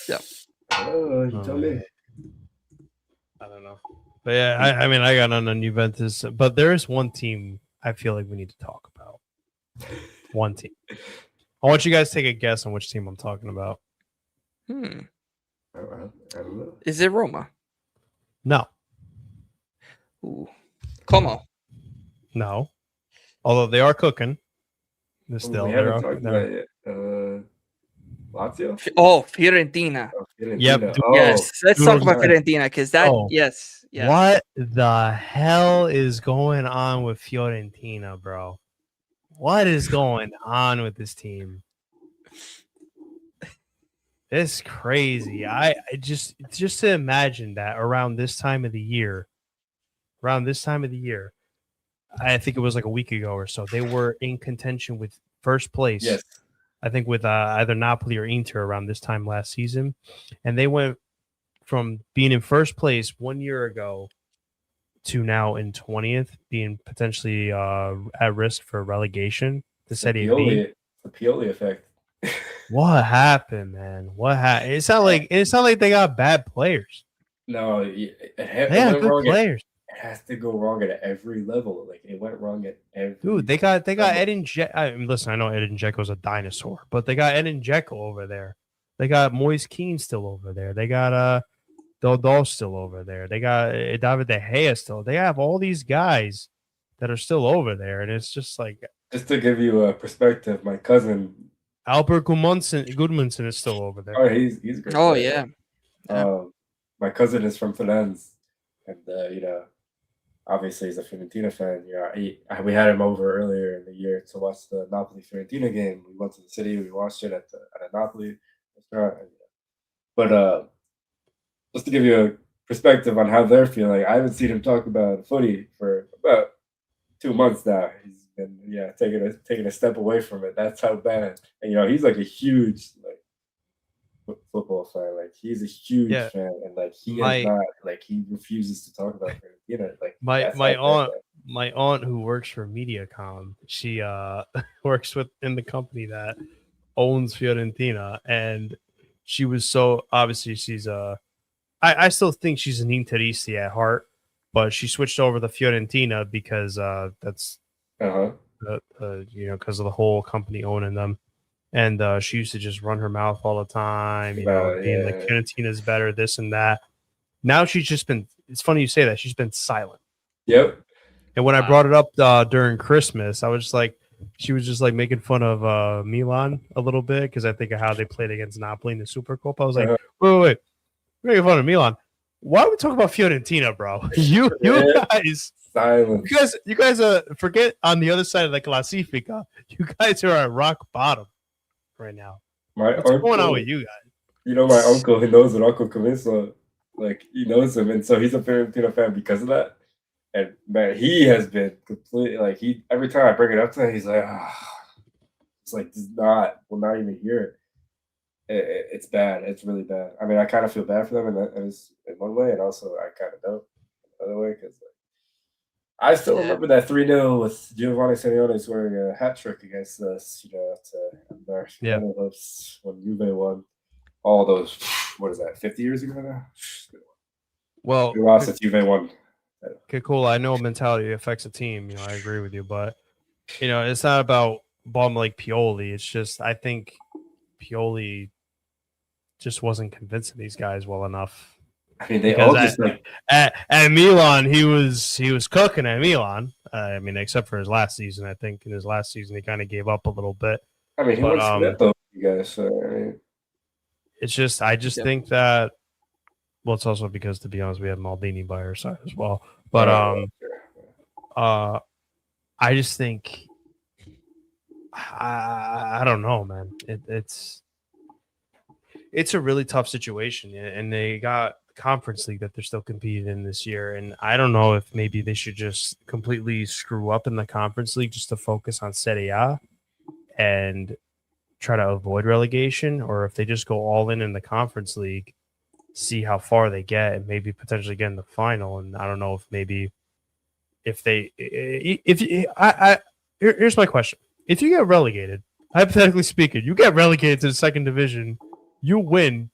Yeah. You tell me. I don't know. But yeah, I mean, I got on Juventus. But there is one team I feel like we need to talk about. One team. I want you guys to take a guess on which team I'm talking about. I don't know. Is it Roma? No. Ooh. Como? No. Although they are cooking. They're still Lazio? Oh, Fiorentina. Yep. Yes. Let's talk about Fiorentina because that. Yes. What the hell is going on with Fiorentina, bro? What is going on with this team? It's crazy. I just to imagine that around this time of the year, I think it was like a week ago or so, they were in contention with first place. Yes. I think with either Napoli or Inter around this time last season. And they went from being in first place 1 year ago to now in 20th, being potentially at risk for relegation to Serie B. The Pioli effect. What happened, man? What happened? It's not like they got bad players. No, They had good players. It has to go wrong at every level. Like it went wrong at every. Dude, they got Edin Dzeko. I mean, listen, I know Edin Dzeko's a dinosaur, but they got Edin Dzeko over there. They got Moise Keane still over there. They got Dodal still over there. They got David De Gea still. They have all these guys that are still over there, and it's just like, just to give you a perspective, my cousin Albert Gudmundsson is still over there. Oh, he's great. Oh yeah. My cousin is from Finland, and obviously he's a Fiorentina fan. We had him over earlier in the year to watch the Napoli Fiorentina game. We went to the city. We watched it at a Napoli restaurant. But just to give you a perspective on how they're feeling, I haven't seen him talk about footy for about 2 months now. He's been taking a step away from it. That's how bad. And he's like a huge football fan. Like he's a huge fan, and like he is not like he refuses to talk about Fiorentina. Like my aunt who works for MediaCom, she works in the company that owns Fiorentina, and she was so obviously she's I still think she's an Interisti at heart, but she switched over to Fiorentina because that's because of the whole company owning them. And she used to just run her mouth all the time, being like Fiorentina's better, this and that. Now she's just been. It's funny you say that. She's been silent. Yep. And when I brought it up during Christmas, I was just like, she was just like making fun of Milan a little bit because I think of how they played against Napoli in the Super Cup. I was like, wait, we're making fun of Milan. Why are we talking about Fiorentina, bro? You guys. Silence. You guys forget on the other side of the Classifica. You guys are at rock bottom right now. What's going on with you guys? My uncle, he knows an Uncle Camiso. Like, he knows him, and so he's a Fiorentina fan because of that. And man, he has been completely like every time I bring it up to him, he's like, it's like we'll not even hear it. It's bad. It's really bad. I mean, I kind of feel bad for them in one way, and also I kind of don't in another way because I still remember that 3-0 with Giovanni Simeone scoring a hat trick against us, to our hopes when Juve won. All those, what is that, 50 years ago now? Well, we lost at Juve won. Okay, cool. I know mentality affects a team. I agree with you, but it's not about bum like Pioli. It's just I think Pioli just wasn't convincing these guys well enough. I mean, they all just at Milan, he was cooking at Milan. I mean, except for his last season. I think in his last season he kind of gave up a little bit. I mean, he won Scudetto, you guys. So, it's just I just think that. Well, it's also because, to be honest, we have Maldini by our side as well. But I just think I don't know, man. It's a really tough situation, and they got Conference League that they're still competing in this year. And I don't know if maybe they should just completely screw up in the Conference League just to focus on Serie A and try to avoid relegation, or if they just go all in the Conference League, see how far they get, and maybe potentially get in the final. And I don't know here's my question. If you get relegated, hypothetically speaking, you get relegated to the second division, you win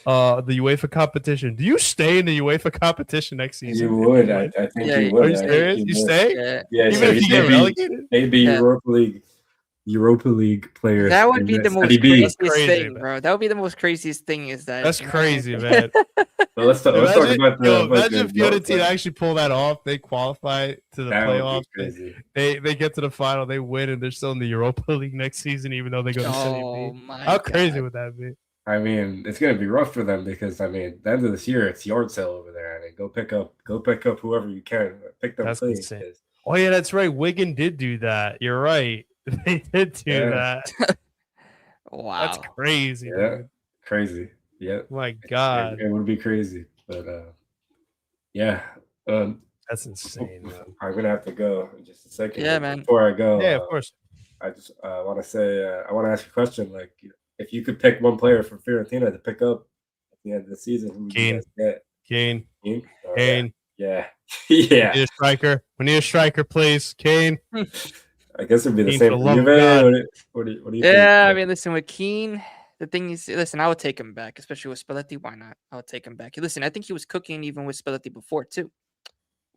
the UEFA competition. Do you stay in the UEFA competition next season? You would. I think you would. Are you serious? You stay? Yeah. Even if you get relegated? Maybe Europa League players. That would be the most craziest thing, bro. That would be the most craziest thing. Is that's crazy, man. Well, let's talk about imagine if Fiorentina actually pull that off. They qualify to the playoffs. They get to the final. They win, and they're still in the Europa League next season, even though they go to Serie B. How crazy would that be? I mean, it's gonna be rough for them because the end of this year it's yard sale over there. I mean, go pick up whoever you can. Pick them. That's insane. Oh yeah, that's right. Wigan did do that. You're right. They did do that. Wow, that's crazy. Yeah, dude. Crazy. Yeah. My God, it would be crazy, but yeah. That's insane. Man. I'm gonna have to go in just a second. Yeah, man. Before I go, yeah, of course. I just want to say I want to ask you a question. Like, if you could pick one player from Fiorentina to pick up at the end of the season, who would you guys get? Kane. Kane. Kane. Yeah. We Yeah. need a striker. We need a striker, please. Kane. I guess it'd be the Kane, same for for the love Juve. of God. What do you think? Yeah, I mean, listen, with Keane, the thing is, listen, I would take him back, especially with Spalletti. Why not? I would take him back. Listen, I think he was cooking even with Spalletti before too,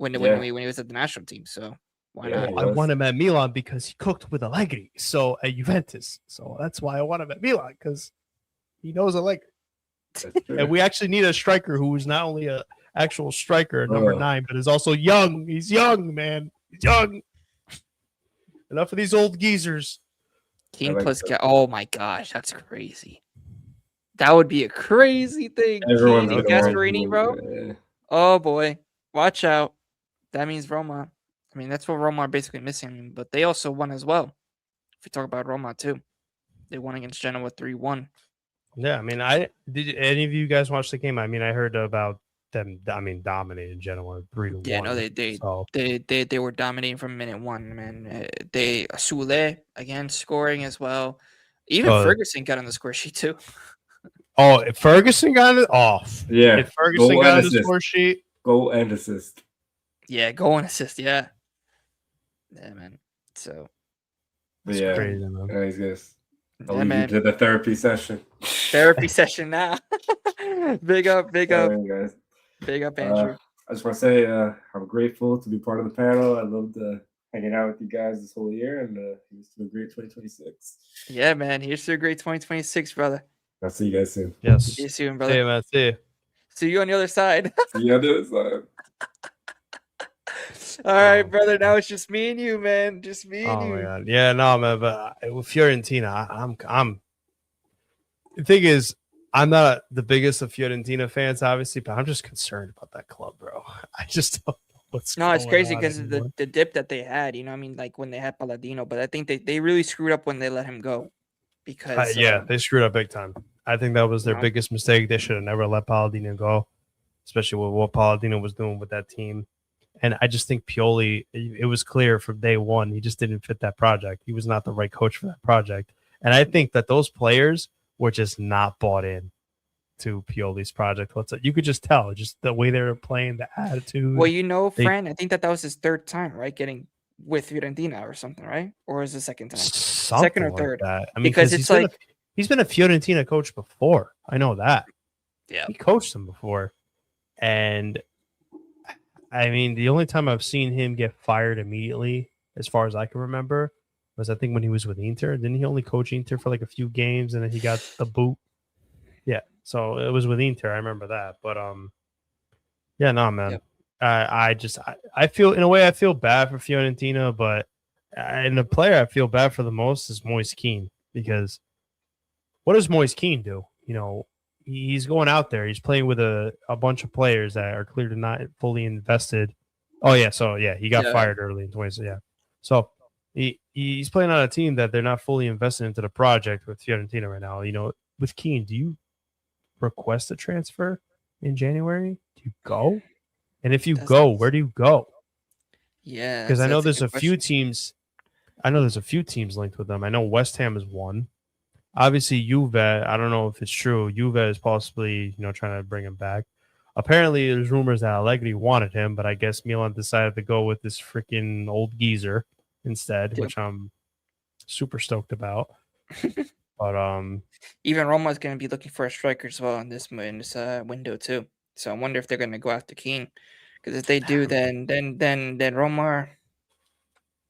Yeah. when he was at the national team. So why Yeah, not? he I was. want him at Milan because he cooked with Allegri. So at Juventus. So that's why I want him at Milan because he knows Allegri. That's true. And we actually need a striker who is not only a actual striker, number Oh. 9, but is also young. He's young, man. He's young. Enough of these old geezers. Keane like plus that. oh my gosh, that's crazy. That would be a crazy thing. Everyone's Keane and gonna want Gasparini, to- bro. yeah. Oh boy, watch out. That means Roma. I mean, that's what Roma are basically missing. But they also won as well. If we talk about Roma too, they won against Genoa 3-1. Yeah, I mean, did any of you guys watch the game? I mean, I heard about them. I mean, dominating Genoa 3-1. Yeah, no, So they were dominating from minute one, man. They Sule again scoring as well. Even Ferguson got on the score sheet too. oh, if Ferguson got it off. Yeah. If Ferguson Goal got and on the assist. score sheet. Goal and assist. Yeah, goal and assist. Yeah, yeah, man. So But It's yeah, crazy, man. I guess I'll yeah, leave you man. to the therapy session. Therapy session now. Big up, All right, guys. big up, Andrew. I just want to say I'm grateful to be part of the panel. I loved hanging out with you guys this whole year, and here's to a great 2026. Yeah, man. Here's to a great 2026, brother. I'll see you guys soon. Yes. See you soon, See brother. you, man. See you. See you on the other side. See you on the other side. All right, brother. Now it's just me and you, man. Just me and Oh you. my god. Yeah, no, man. But with Fiorentina, I'm. The thing is, I'm not the biggest of Fiorentina fans, obviously, but I'm just concerned about that club, bro. I just don't know what's No, it's going crazy on because of anymore. the dip that they had. You know, what I mean, like when they had Palladino, but I think they really screwed up when they let him go. Because Yeah, they screwed up big time. I think that was their No. biggest mistake. They should have never let Palladino go, especially with what Palladino was doing with that team. And I just think Pioli, it was clear from day one, he just didn't fit that project. He was not the right coach for that project. And I think that those players were just not bought in to Pioli's project. You could just tell, just the way they were playing, the attitude. Well, you know, They- Fran, I think that was his third time, right? Getting with Fiorentina or something, right? Or is it the second time? Something or like third. that. I mean, Because because it's like- he's been a Fiorentina coach before. I know that. Yeah. He coached them before. And I mean, the only time I've seen him get fired immediately, as far as I can remember, was I think when he was with Inter. Didn't he only coach Inter for like a few games and then he got the boot? Yeah. So it was with Inter. I remember that. But yeah, no, man. Yep. I feel, in a way, I feel bad for Fiorentina, but and the player I feel bad for the most is Moise Kean, because what does Moise Kean do? You know, he's going out there. He's playing with a bunch of players that are clearly not fully invested. Oh yeah, so yeah, he got Yeah. fired early in 20. Yeah, so he's playing on a team that they're not fully invested into the project with Fiorentina right now. You know, with Keane, do you request a transfer in January? Do you go? And if you That's- go, where do you go? Yeah. Because I know that's there's a good few question. teams. I know there's a few teams linked with them. I know West Ham is one. Obviously, Juve. I don't know if it's true. Juve is possibly, trying to bring him back. Apparently, there's rumors that Allegri wanted him, but I guess Milan decided to go with this freaking old geezer instead, Yep. which I'm super stoked about. But Even Roma's going to be looking for a striker as well in this window too. So I wonder if they're going to go after Keane, because if they do, then Roma,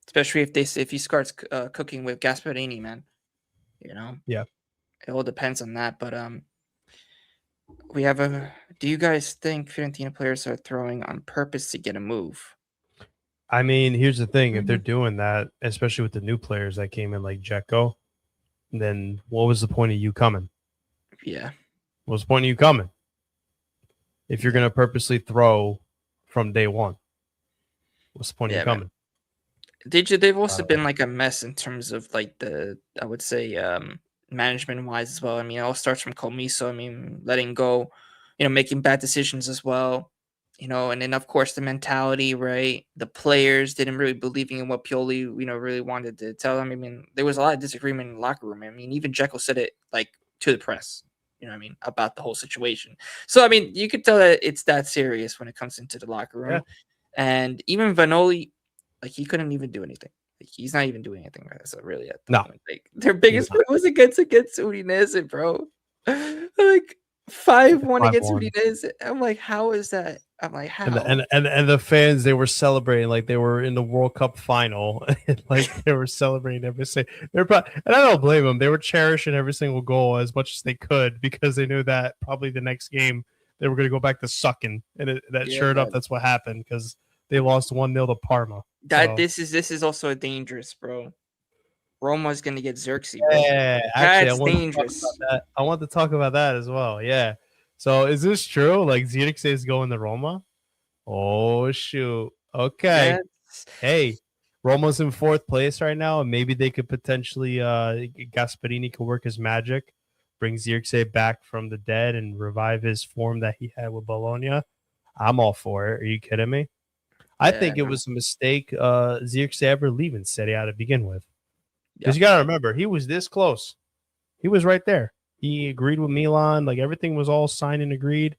especially if he starts cooking with Gasparini, man, Yeah. it all depends on that. But we have do you guys think Fiorentina players are throwing on purpose to get a move? I mean, here's the thing: if they're doing that, especially with the new players that came in like Dzeko, then what was the point of you coming? Yeah. What's the point of you coming? If you're going to purposely throw from day one, what's the point of Yeah, you man. coming? They've also been like a mess in terms of like I would say management wise as well. I mean, it all starts from Comiso. I mean, letting go, making bad decisions as well. And then of course the mentality, right? The players didn't really believing in what Pioli, really wanted to tell them. I mean, there was a lot of disagreement in the locker room. I mean, even Jekyll said it like to the press. You know what I mean, about the whole situation. So I mean, you could tell that it's that serious when it comes into the locker room. Yeah. And even Vanoli, like he couldn't even do anything. Like, he's not even doing anything right. So really, at the No. moment, like their biggest win was against Udinese, bro. Like 5-1 against 5-1. Udinese. I'm like, how is that? I'm like, how? And the fans, they were celebrating like they were in the World Cup final, and like they were celebrating every single. And I don't blame them. They were cherishing every single goal as much as they could because they knew that probably the next game they were going to go back to sucking, and sure enough, that's what happened because they lost 1-0 to Parma. This is also a dangerous, bro. Roma's going to get Xerxes, bro. Yeah, actually, that's dangerous. I want to talk about that as well. Yeah. So is this true? Like Xerxes is going to Roma? Oh shoot. Okay. Hey, Roma's in 4th place right now, and maybe they could potentially Gasperini could work his magic, bring Xerxes back from the dead and revive his form that he had with Bologna. I'm all for it. Are you kidding me? I think it was a mistake Xerxes ever leaving Serie A to begin with. Because you gotta remember, he was this close. He was right there. He agreed with Milan, like everything was all signed and agreed.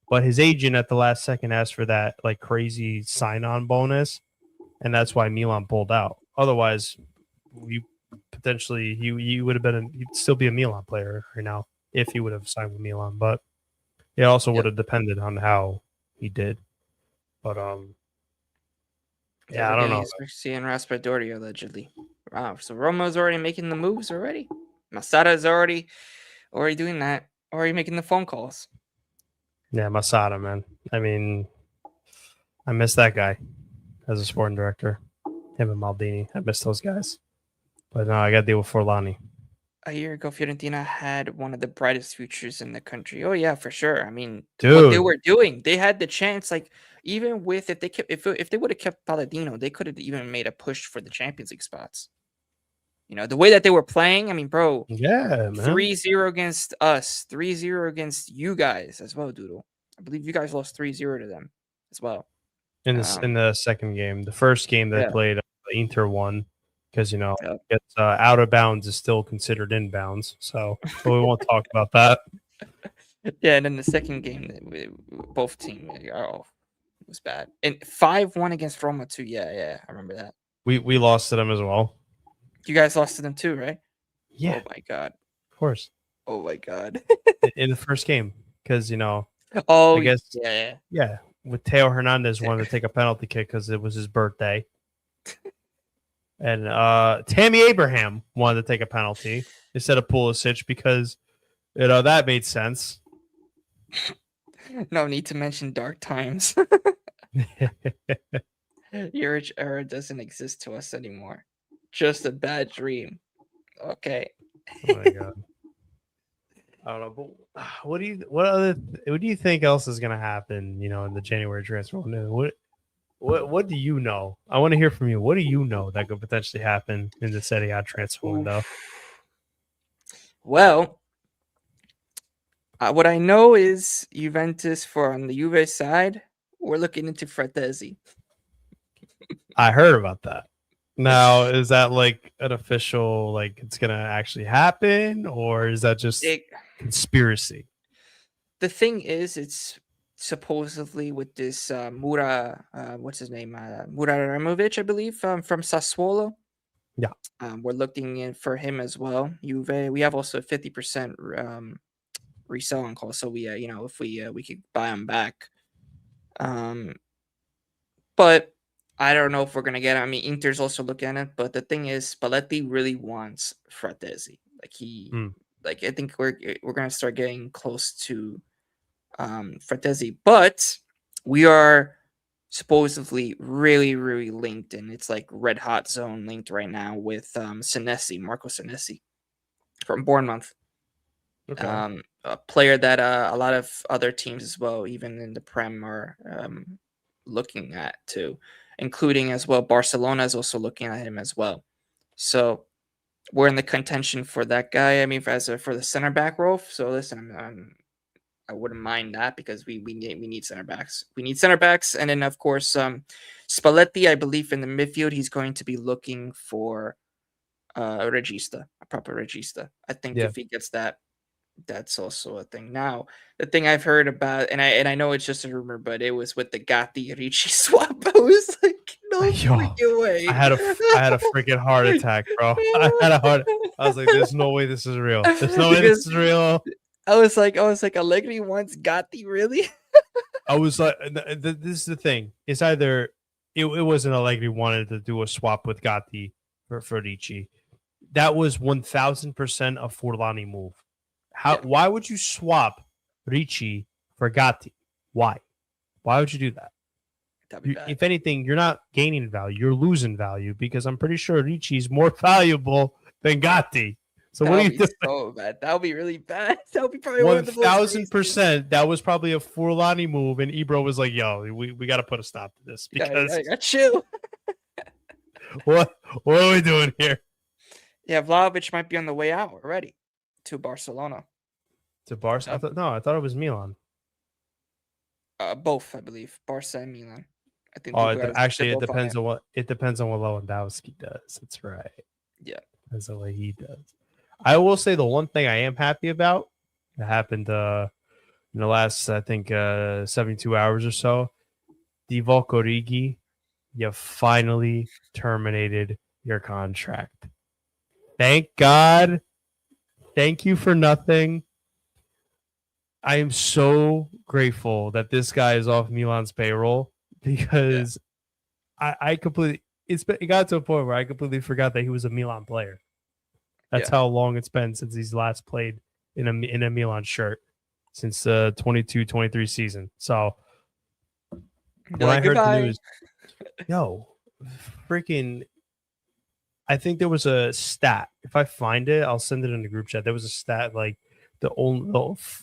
But his agent at the last second asked for that like crazy sign-on bonus, and that's why Milan pulled out. Otherwise, he would have been he'd still be a Milan player right now if he would have signed with Milan. But it also would have depended on how he did. But I don't know. Seeing Raspadori allegedly. Wow, so Roma's already making the moves already. Masada's already doing that. Already making the phone calls. Yeah, Masada, man. I mean, I miss that guy as a sporting director. Him and Maldini. I miss those guys. But no, I got to deal with Forlani. A year ago, Fiorentina had one of the brightest futures in the country. Oh yeah, for sure. I mean, Dude. what they were doing, they had the chance. Like even with if they would have kept Palladino, they could have even made a push for the Champions League spots. You know, the way that they were playing, I mean, bro. Yeah, man. 3-0 against us, 3-0 against you guys as well, Doodle. I believe you guys lost 3-0 to them as well. In the second game. The first game they played, Inter won because, it's out of bounds is still considered inbounds. So we won't talk about that. Yeah, and then the second game, both teams, it was bad. And 5-1 against Roma too. Yeah, I remember that. We lost to them as well. You guys lost to them too, right? Yeah. Oh my god. Of course. Oh my god. In the first game, because Oh, I guess yeah. With Teo Hernandez wanted to take a penalty kick because it was his birthday, and Tammy Abraham wanted to take a penalty instead of Pulisic because that made sense. No need to mention dark times. Your era doesn't exist to us anymore. Just a bad dream. Okay. Oh my god. I don't know, but what do you think else is gonna happen? In the January transfer window. What do you know? I want to hear from you. What do you know that could potentially happen in the Serie A transfer window? Well, what I know is Juventus on the Juve side, we're looking into Fratesi. I heard about that. Now, is that like an official, like it's going to actually happen, or is that just conspiracy? The thing is, it's supposedly with this what's his name? Muraremovic, I believe, from Sassuolo. Yeah. We're looking in for him as well. Juve, we have also a 50% reselling call, so we, if we could buy him back. But I don't know if we're gonna get it. I mean, Inter's also looking at it, but the thing is, Spalletti really wants Fratesi. Like I think we're gonna start getting close to Fratesi, but we are supposedly really, really linked, and it's like red hot zone linked right now with Marco Senesi from Bournemouth. Okay. A player that a lot of other teams as well, even in the Prem, are looking at too, including as well Barcelona is also looking at him as well. So we're in the contention for that guy. I mean, for the center back role. So listen, I wouldn't mind that because we need center backs. We need center backs, and then of course Spalletti. I believe in the midfield, he's going to be looking for a regista, a proper regista. I think if he gets that, That's also a thing. Now, the thing I've heard about, and I know it's just a rumor, but it was with the Gatti Ricci swap. I was like, no Yo, freaking way. I had a freaking heart attack, bro. I was like, there's no way this is real. There's no way this Because is real. I was like, Allegri wants Gatti, really? I was like, this is the thing. It's either it wasn't Allegri wanted to do a swap with Gatti for Ricci. That was 1000% a Furlani move. Why would you swap Ricci for Gatti? Why? Why would you do that? That'd be bad. If anything, you're not gaining value. You're losing value because I'm pretty sure Ricci's more valuable than Gatti. So what are you doing? So bad. That would be really bad. That would be probably 1000%. That was probably a Furlani move, and Ibro was like, "Yo, we got to put a stop to this because I got chill." what are we doing here? Yeah, Vlahovic might be on the way out already to Barcelona. To Barca? I thought it was Milan. Both, I believe, Barca and Milan. I think. It depends on what Lewandowski does. That's right. Yeah, that's the way he does. I will say the one thing I am happy about that happened in the last, I think, 72 hours or so. Divock Origi, you finally terminated your contract. Thank God. Thank you for nothing. I am so grateful that this guy is off Milan's payroll because I completely it got to a point where I completely forgot that he was a Milan player. That's how long it's been since he's last played in a Milan shirt since the 22-23 season. So when I heard the news, freaking, I think there was a stat. If I find it, I'll send it in the group chat. There was a stat like the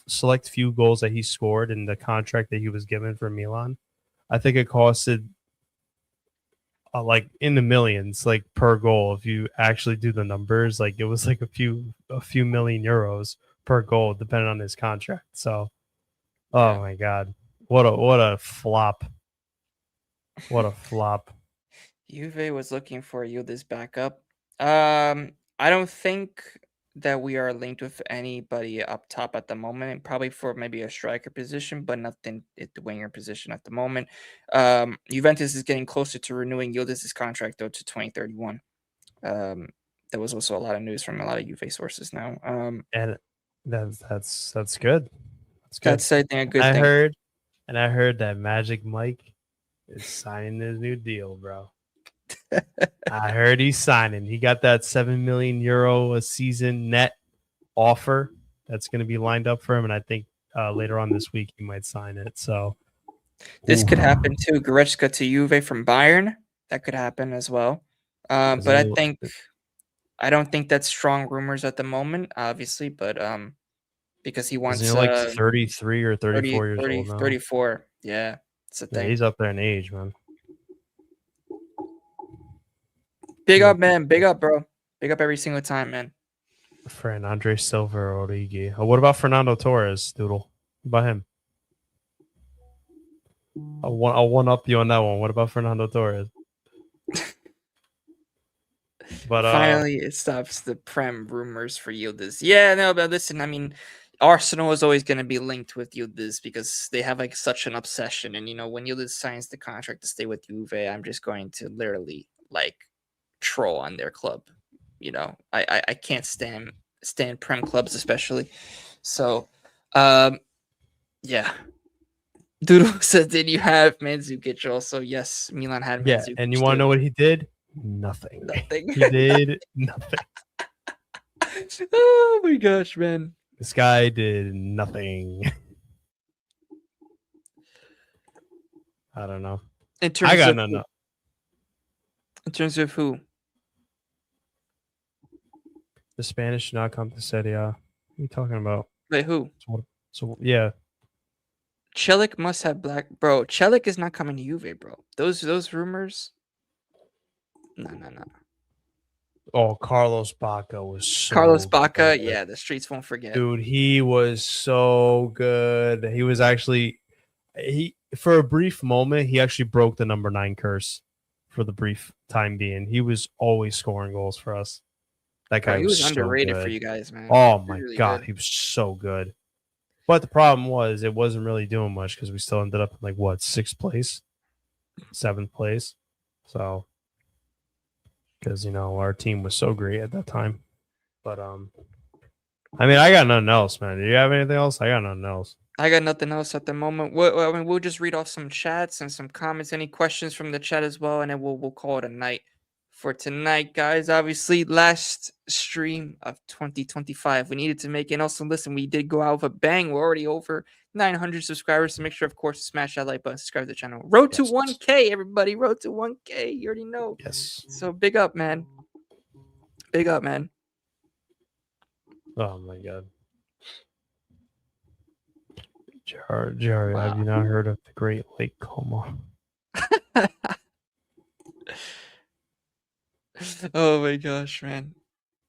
select few goals that he scored in the contract that he was given for Milan. I think it costed like in the millions, like per goal. If you actually do the numbers, like it was like a few million euros per goal, depending on his contract. So, my God, what a flop! What a flop! Juve was looking for Yildiz backup. I don't think that we are linked with anybody up top at the moment. Probably for maybe a striker position, but nothing at the winger position at the moment. Juventus is getting closer to renewing Yildiz's contract though to 2031. There was also a lot of news from a lot of Juve sources now. And that's good. That's good. That's I think a good thing. I heard that Magic Mike is signing his new deal, bro. I heard he's signing. He got that €7 million a season net offer that's going to be lined up for him, and I think later on this week he might sign it. So this could happen too. Goretzka to Juve from Bayern. That could happen as well. But I don't think that's strong rumors at the moment, obviously. But because he wants like 33 or 34 years old now. 34. Yeah, it's a thing. Yeah, he's up there in age, man. Big up, man. Big up, bro. Big up every single time, man. Friend Andre Silva or Origi. What about Fernando Torres, Doodle? What about him? I'll one up you on that one. What about Fernando Torres? But finally, it stops the Prem rumors for Yildiz. Yeah, no, but listen, I mean, Arsenal is always going to be linked with Yildiz because they have like such an obsession. And when Yildiz signs the contract to stay with Juve, I'm just going to literally like troll on their club. I can't stand Prem clubs especially. So yeah. Doodle says, did you have Mandzukic also? Yes, Milan had Mandzukic. Yeah, and you want to know what he did? Nothing. He did nothing. Oh my gosh, man. This guy did nothing. I don't know. In terms of who? The Spanish should not come to Serie A. What are you talking about? Wait, who? So yeah. Celik must have black, bro. Celik is not coming to Juve, bro. Those rumors. No. Oh, Carlos Baca was so Carlos Baca. good. Yeah, the streets won't forget. Dude, he was so good. He was actually for a brief moment, he actually broke the number 9 curse for the brief time being. He was always scoring goals for us. That guy Bro, he was was so underrated good. for you guys, man. Oh He was my really god, good. he was so good. But the problem was it wasn't really doing much because we still ended up in like what, 6th place, 7th place. So because our team was so great at that time. But I mean, I got nothing else, man. Do you have anything else? I got nothing else. I got nothing else at the moment. I mean, we'll just read off some chats and some comments. Any questions from the chat as well, and then we'll call it a night for tonight, guys. Obviously, last stream of 2025. We needed to make it. And also, listen, we did go out with a bang. We're already over 900 subscribers. So make sure, of course, to smash that like button, subscribe to the channel. Road to Yes. 1K, everybody. Road to 1K. You already know. Yes. So big up, man. Big up, man. Oh my god. Jerry, Wow. have you not heard of the Great Lake Como? Oh my gosh, man.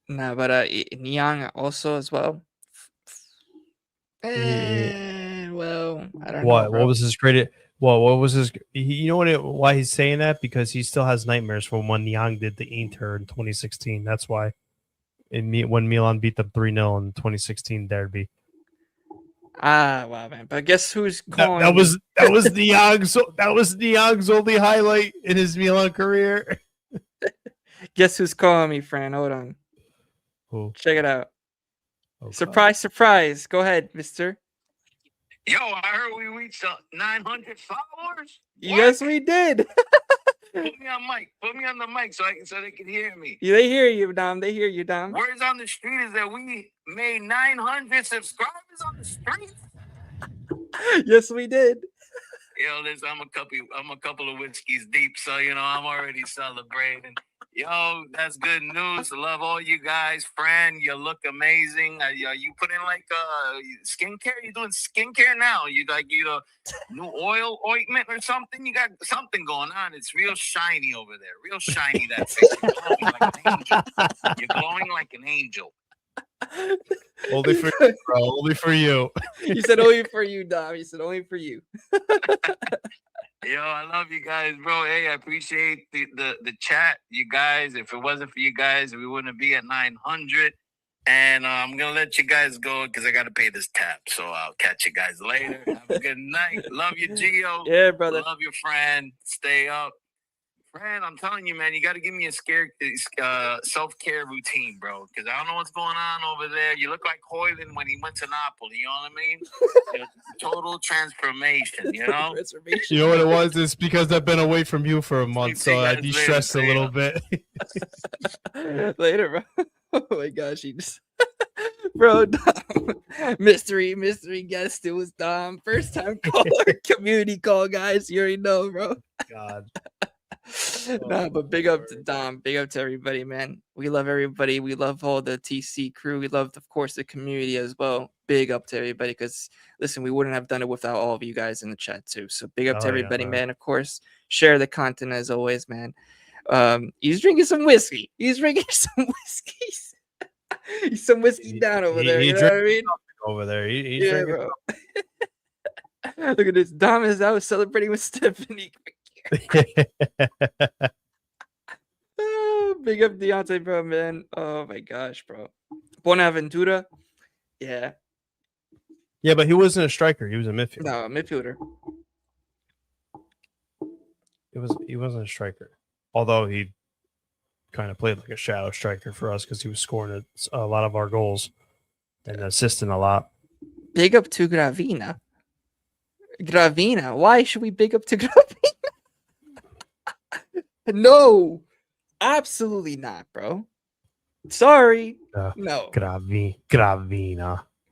Nah, but Niang also as well. Well, I don't know, What? bro. What was his great? What was his? You know why he's saying that? Because he still has nightmares from when Niang did the Inter in 2016. That's why. When Milan beat them 3-0 in 2016 derby. Ah, wow, man. But guess who's That calling? was Niang's only highlight in his Milan career. Guess who's calling me, Fran? Hold on. Who? Check it out. Oh, Surprise, surprise. Go ahead, mister. Yo, I heard we reached 900 followers. Yes, we did. Put me on mic. Put me on the mic so they can hear me. They hear you, Dom. They hear you, Dom. Words on the street is that we made 900 subscribers on the street. Yes, we did. Yo, listen, I'm a couple of whiskeys deep, so I'm already celebrating. Yo, that's good news. Love all you guys. Fran, you look amazing. You put in like skincare? You doing skincare now? You new oil ointment or something? You got something going on. It's real shiny over there. Real shiny, that face. You're glowing like an angel. You're glowing like an angel. Only for you, bro. Only for you. You said only for you, Dom. You said only for you. Yo, I love you guys, bro. Hey, I appreciate the chat, you guys. If it wasn't for you guys, we wouldn't be at 900. And I'm going to let you guys go because I got to pay this tap. So I'll catch you guys later. Have a good night. Love you, Gio. Yeah, brother. Love your friend. Stay up. Fran, I'm telling you, man, you got to give me a self-care routine, bro, because I don't know what's going on over there. You look like Hoyland when he went to Napoli, you know what I mean? Total transformation, you know? You know what it was? It's because I've been away from you for a month, so I de-stressed a little bit. Later, bro. Oh my gosh, he just... Bro, Dom. Mystery guest. It was Dom. First time caller, community call, guys. You already know, bro. God. Nah, but big up to Dom. Big up to everybody, man. We love everybody. We love all the TC crew. We love, of course, the community as well. Big up to everybody because, listen, we wouldn't have done it without all of you guys in the chat, too. So big up to everybody, man. Of course, share the content as always, man. He's drinking some whiskey. He's drinking some whiskeys. He's some whiskey down over there. You know what I mean? Over there. He's Yeah, drinking. bro. Look at this. Dom is out celebrating with Stephanie. Oh, big up Deontay, bro, man. Oh my gosh, bro. Bonaventura. Yeah. Yeah, but he wasn't a striker. He was a midfielder. No, midfielder. He wasn't a striker. Although he kind of played like a shadow striker for us because he was scoring a lot of our goals and assisting a lot. Big up to Gravina. Gravina. Why should we big up to Gravina? No, absolutely not, bro. Sorry. No. Gravina.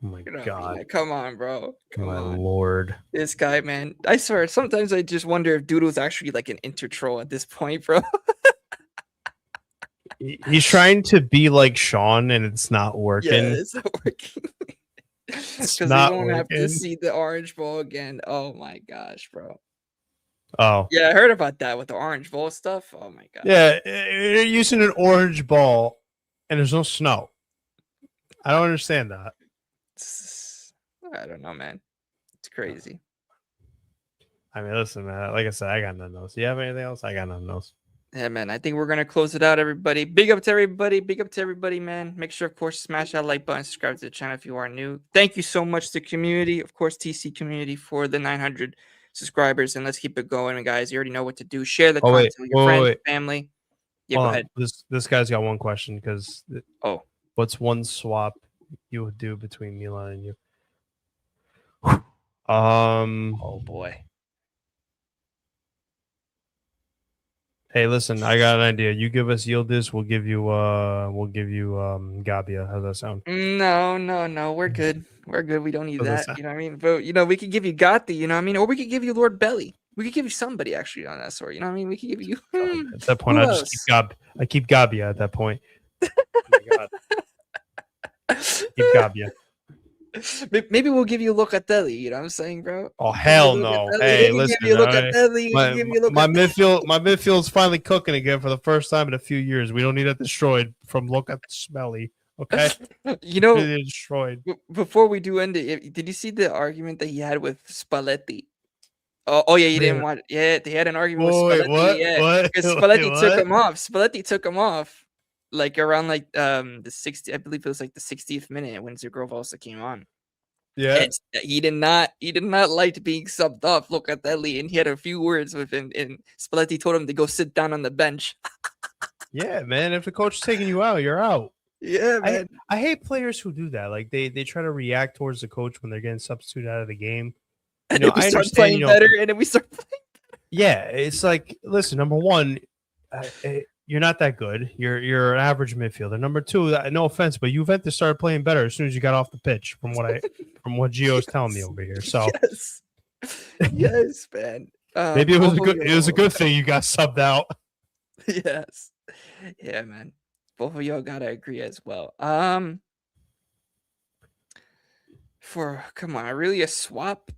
Oh my Gravina. God. Come on, bro. Come on. Lord. This guy, man. I swear, sometimes I just wonder if Doodle's actually like an intertroll at this point, bro. He's trying to be like Sean, and it's not working. Yeah, it's not working. Because we won't have to see the orange ball again. Oh my gosh, bro. Oh. Yeah, I heard about that with the orange ball stuff. Oh my god. Yeah, you're using an orange ball, and there's no snow. I don't understand that. I don't know, man. It's crazy. I mean, listen, man. Like I said, I got nothing else. Do you have anything else? I got nothing else. Yeah, man. I think we're gonna close it out, everybody. Big up to everybody. Big up to everybody, man. Make sure, of course, smash that like button, subscribe to the channel if you are new. Thank you so much to the community, of course, TC community for the 900 subscribers, and let's keep it going, guys. You already know what to do. Share the Oh wait, content with your friends, wait. family. Yeah, Hold go on. ahead. This guy's got one question because Oh, what's one swap you would do between Milan and you? oh boy. Hey, listen, I got an idea. You give us Yildiz, we'll give you Gabia. How's that sound? No. We're good. We're good. We don't need How's that that. sound? You know what I mean? But we could give you Gotti, you know what I mean? Or we could give you Lord Belly. We could give you somebody actually on that sort. You know what I mean? We could give you At that point, who I just keep Gabia at that point. Oh my God. Keep Gabia. Maybe we'll give you Locatelli, you know what I'm saying, bro? Oh hell no! Hey, listen, give you all right? Locatelli. my midfield's finally cooking again for the first time in a few years. We don't need it destroyed from look at the smelly. Okay, You know, really destroyed. before we do end it, did you see the argument that he had with Spalletti? Oh yeah, you didn't watch. Yeah, they had an argument with Spalletti. What? Yeah, What? because Spalletti took What? him off. Spalletti took him off, like around like the 60. I believe it was like the 60th minute when Zagrova also came on. Yeah. And he did not like being subbed off. Look at that, Lee, and he had a few words with him. And Spalletti told him to go sit down on the bench. Yeah, man. If the coach is taking you out, you're out. Yeah, man. I hate players who do that. Like they try to react towards the coach when they're getting substituted out of the game. And then we start playing better, and then we start playing. Yeah, it's like, listen, number one, you're not that good. You're an average midfielder. Number two, no offense, but Juventus started playing better as soon as you got off the pitch, from what Gio's telling me over here. So yes, man. Maybe it was a good thing you got subbed out. Yes, yeah, man. Both of y'all gotta agree as well. Come on, really a swap?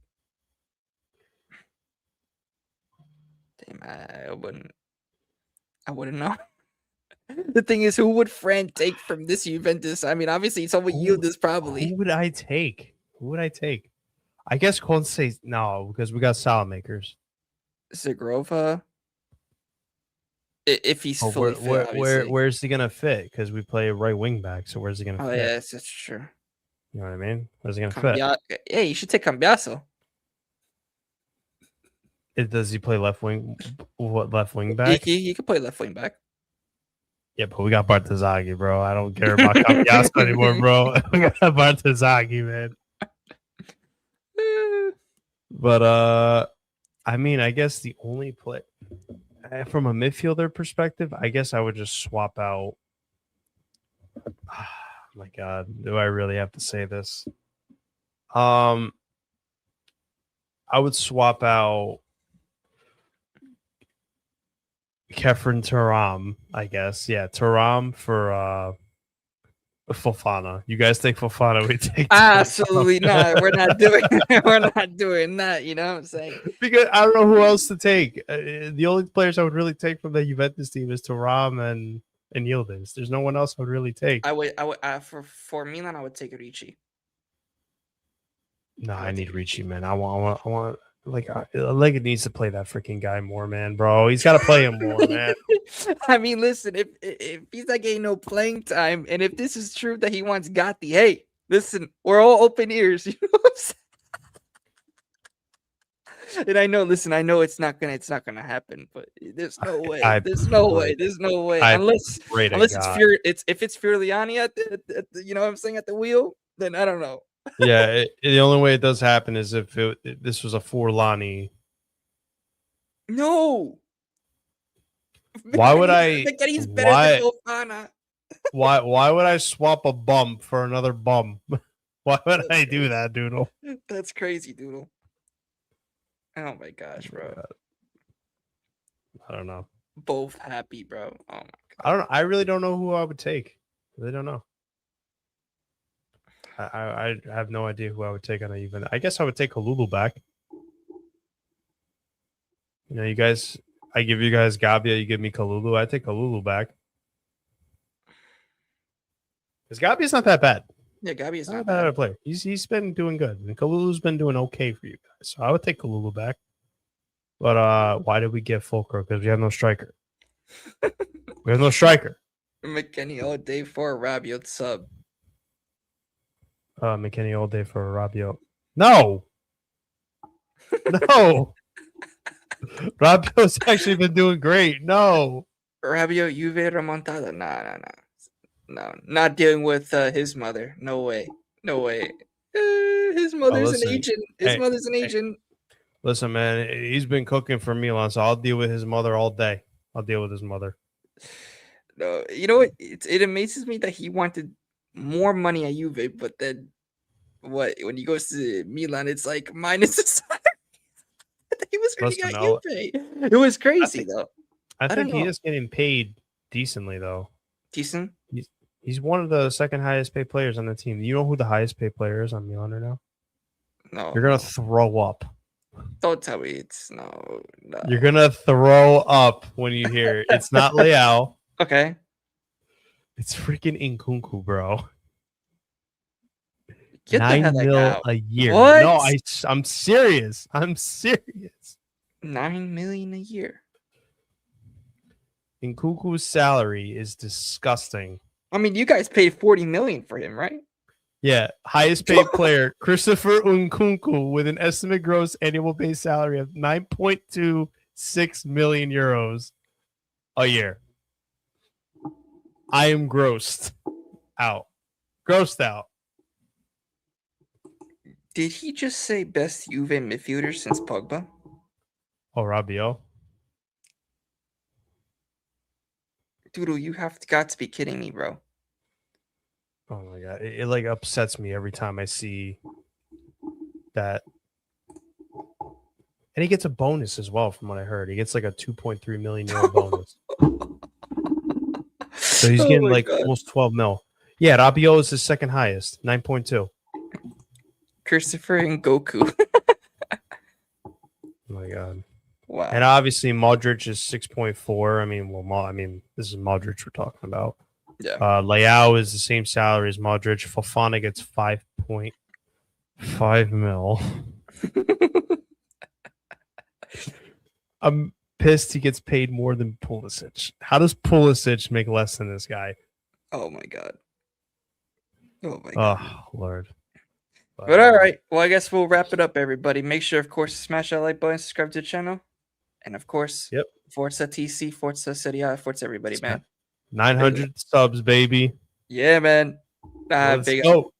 Damn, I wouldn't know. The thing is, who would Fran take from this Juventus? I mean, obviously, someone Yildiz probably. Who would I take? I guess Conte. No, because we got Salamakers. Zagrova. If he's fully fit, where's he gonna fit? Because we play right wing back, so where's he gonna fit? Oh yeah, that's true. You know what I mean? Where's he gonna fit? Yeah, you should take Cambiaso. Does he play left wing? What left wing back? He could play left wing back. Yeah, but we got Bartazagi, bro. I don't care about Cambiaso anymore, bro. We got Bartazagi, man. But I mean, I guess the only play from a midfielder perspective, I guess I would just swap out. Oh my God, do I really have to say this? I would swap out Kefren Turam, I guess. Yeah, Turam for Fofana. You guys take Fofana, we take absolutely not. We're not doing that, you know what I'm saying? Because I don't know who else to take. The only players I would really take from the Juventus team is Turam and Yildiz. There's no one else I would really take. I would for Milan, I would take Ricci. No, I need Ricci, man. I want Lega needs to play that freaking guy more, man, bro. He's got to play him more, man. I mean, listen, if he's not getting no playing time, and if this is true that he wants Gatti, hey, listen, we're all open ears. You know what I'm saying? And I know it's not gonna happen, but there's no way. There's no way. Unless if it's Furliani at the you know what I'm saying, at the wheel, then I don't know. Yeah, the only way it does happen is if this was a Forlani. No. Why would I? He's better than Fofana. Why would I swap a bum for another bum? Why would I do that, Doodle? That's crazy, Doodle. Oh my gosh, bro. I don't know. Both happy, bro. Oh my God. I don't know. I really don't know who I would take. I really don't know. I have no idea who I would take on a even. I guess I would take Kalulu back. You know, you guys. I give you guys Gabia. You give me Kalulu. I take Kalulu back. Because Gabia's not that bad. Yeah, Gabia's not bad at a player. He's been doing good, and Kalulu's been doing okay for you guys. So I would take Kalulu back. But why did we get Fulcro? Because we have no striker. We have no striker. McKennie all day for a Rabiot sub. McKennie all day for Rabiot. No. No. Rabiot's actually been doing great. No. Rabiot, Juve, remontada. No. Not dealing with his mother. No way. His mother's an listen. agent. His Hey, mother's an hey. agent. Listen, man, he's been cooking for Milan, so I'll deal with his mother all day. I'll deal with his mother. No, you know what? It amazes me that he wanted more money at Juve, but then when he goes to Milan, it's like minus the salary that he was earning Listen, at Juve. It was crazy though. I don't think he know. is getting paid decently, though. Decent. He's one of the second highest paid players on the team. You know who the highest paid player is on Milan right now? No, You're gonna throw up. don't tell me it's no. You're gonna throw up when you hear it. It's not Leao. Okay. It's freaking Nkunku, bro. Get the 9 heck mil out. a year. What? No, I'm serious. I'm serious. 9 million a year. Nkunku's salary is disgusting. I mean, you guys paid 40 million for him, right? Yeah, highest paid player, Christopher Nkunku, with an estimated gross annual base salary of 9.26 million euros a year. I am grossed out. Grossed out. Did he just say best Juve midfielder since Pogba? Oh, Rabiot. Doodle, you got to be kidding me, bro. Oh my god, it like upsets me every time I see that. And he gets a bonus as well, from what I heard. He gets like a 2.3 million euro bonus. So he's getting like almost 12 mil. Yeah, Rabiot is his second highest, 9.2. Christopher and Goku. Oh my god. Wow. And obviously Modric is 6.4. I mean, this is Modric we're talking about. Yeah. Leao is the same salary as Modric. Fofana gets 5.5 mil. I'm pissed he gets paid more than Pulisic. How does Pulisic make less than this guy? Oh my god. Oh my god. Oh Lord. But all right. Well, I guess we'll wrap it up, everybody. Make sure, of course, to smash that like button, subscribe to the channel. And of course, Yep. Forza TC, Forza Serie A, Forza everybody, man. 900 subs, baby. Yeah, man. Let's Big go.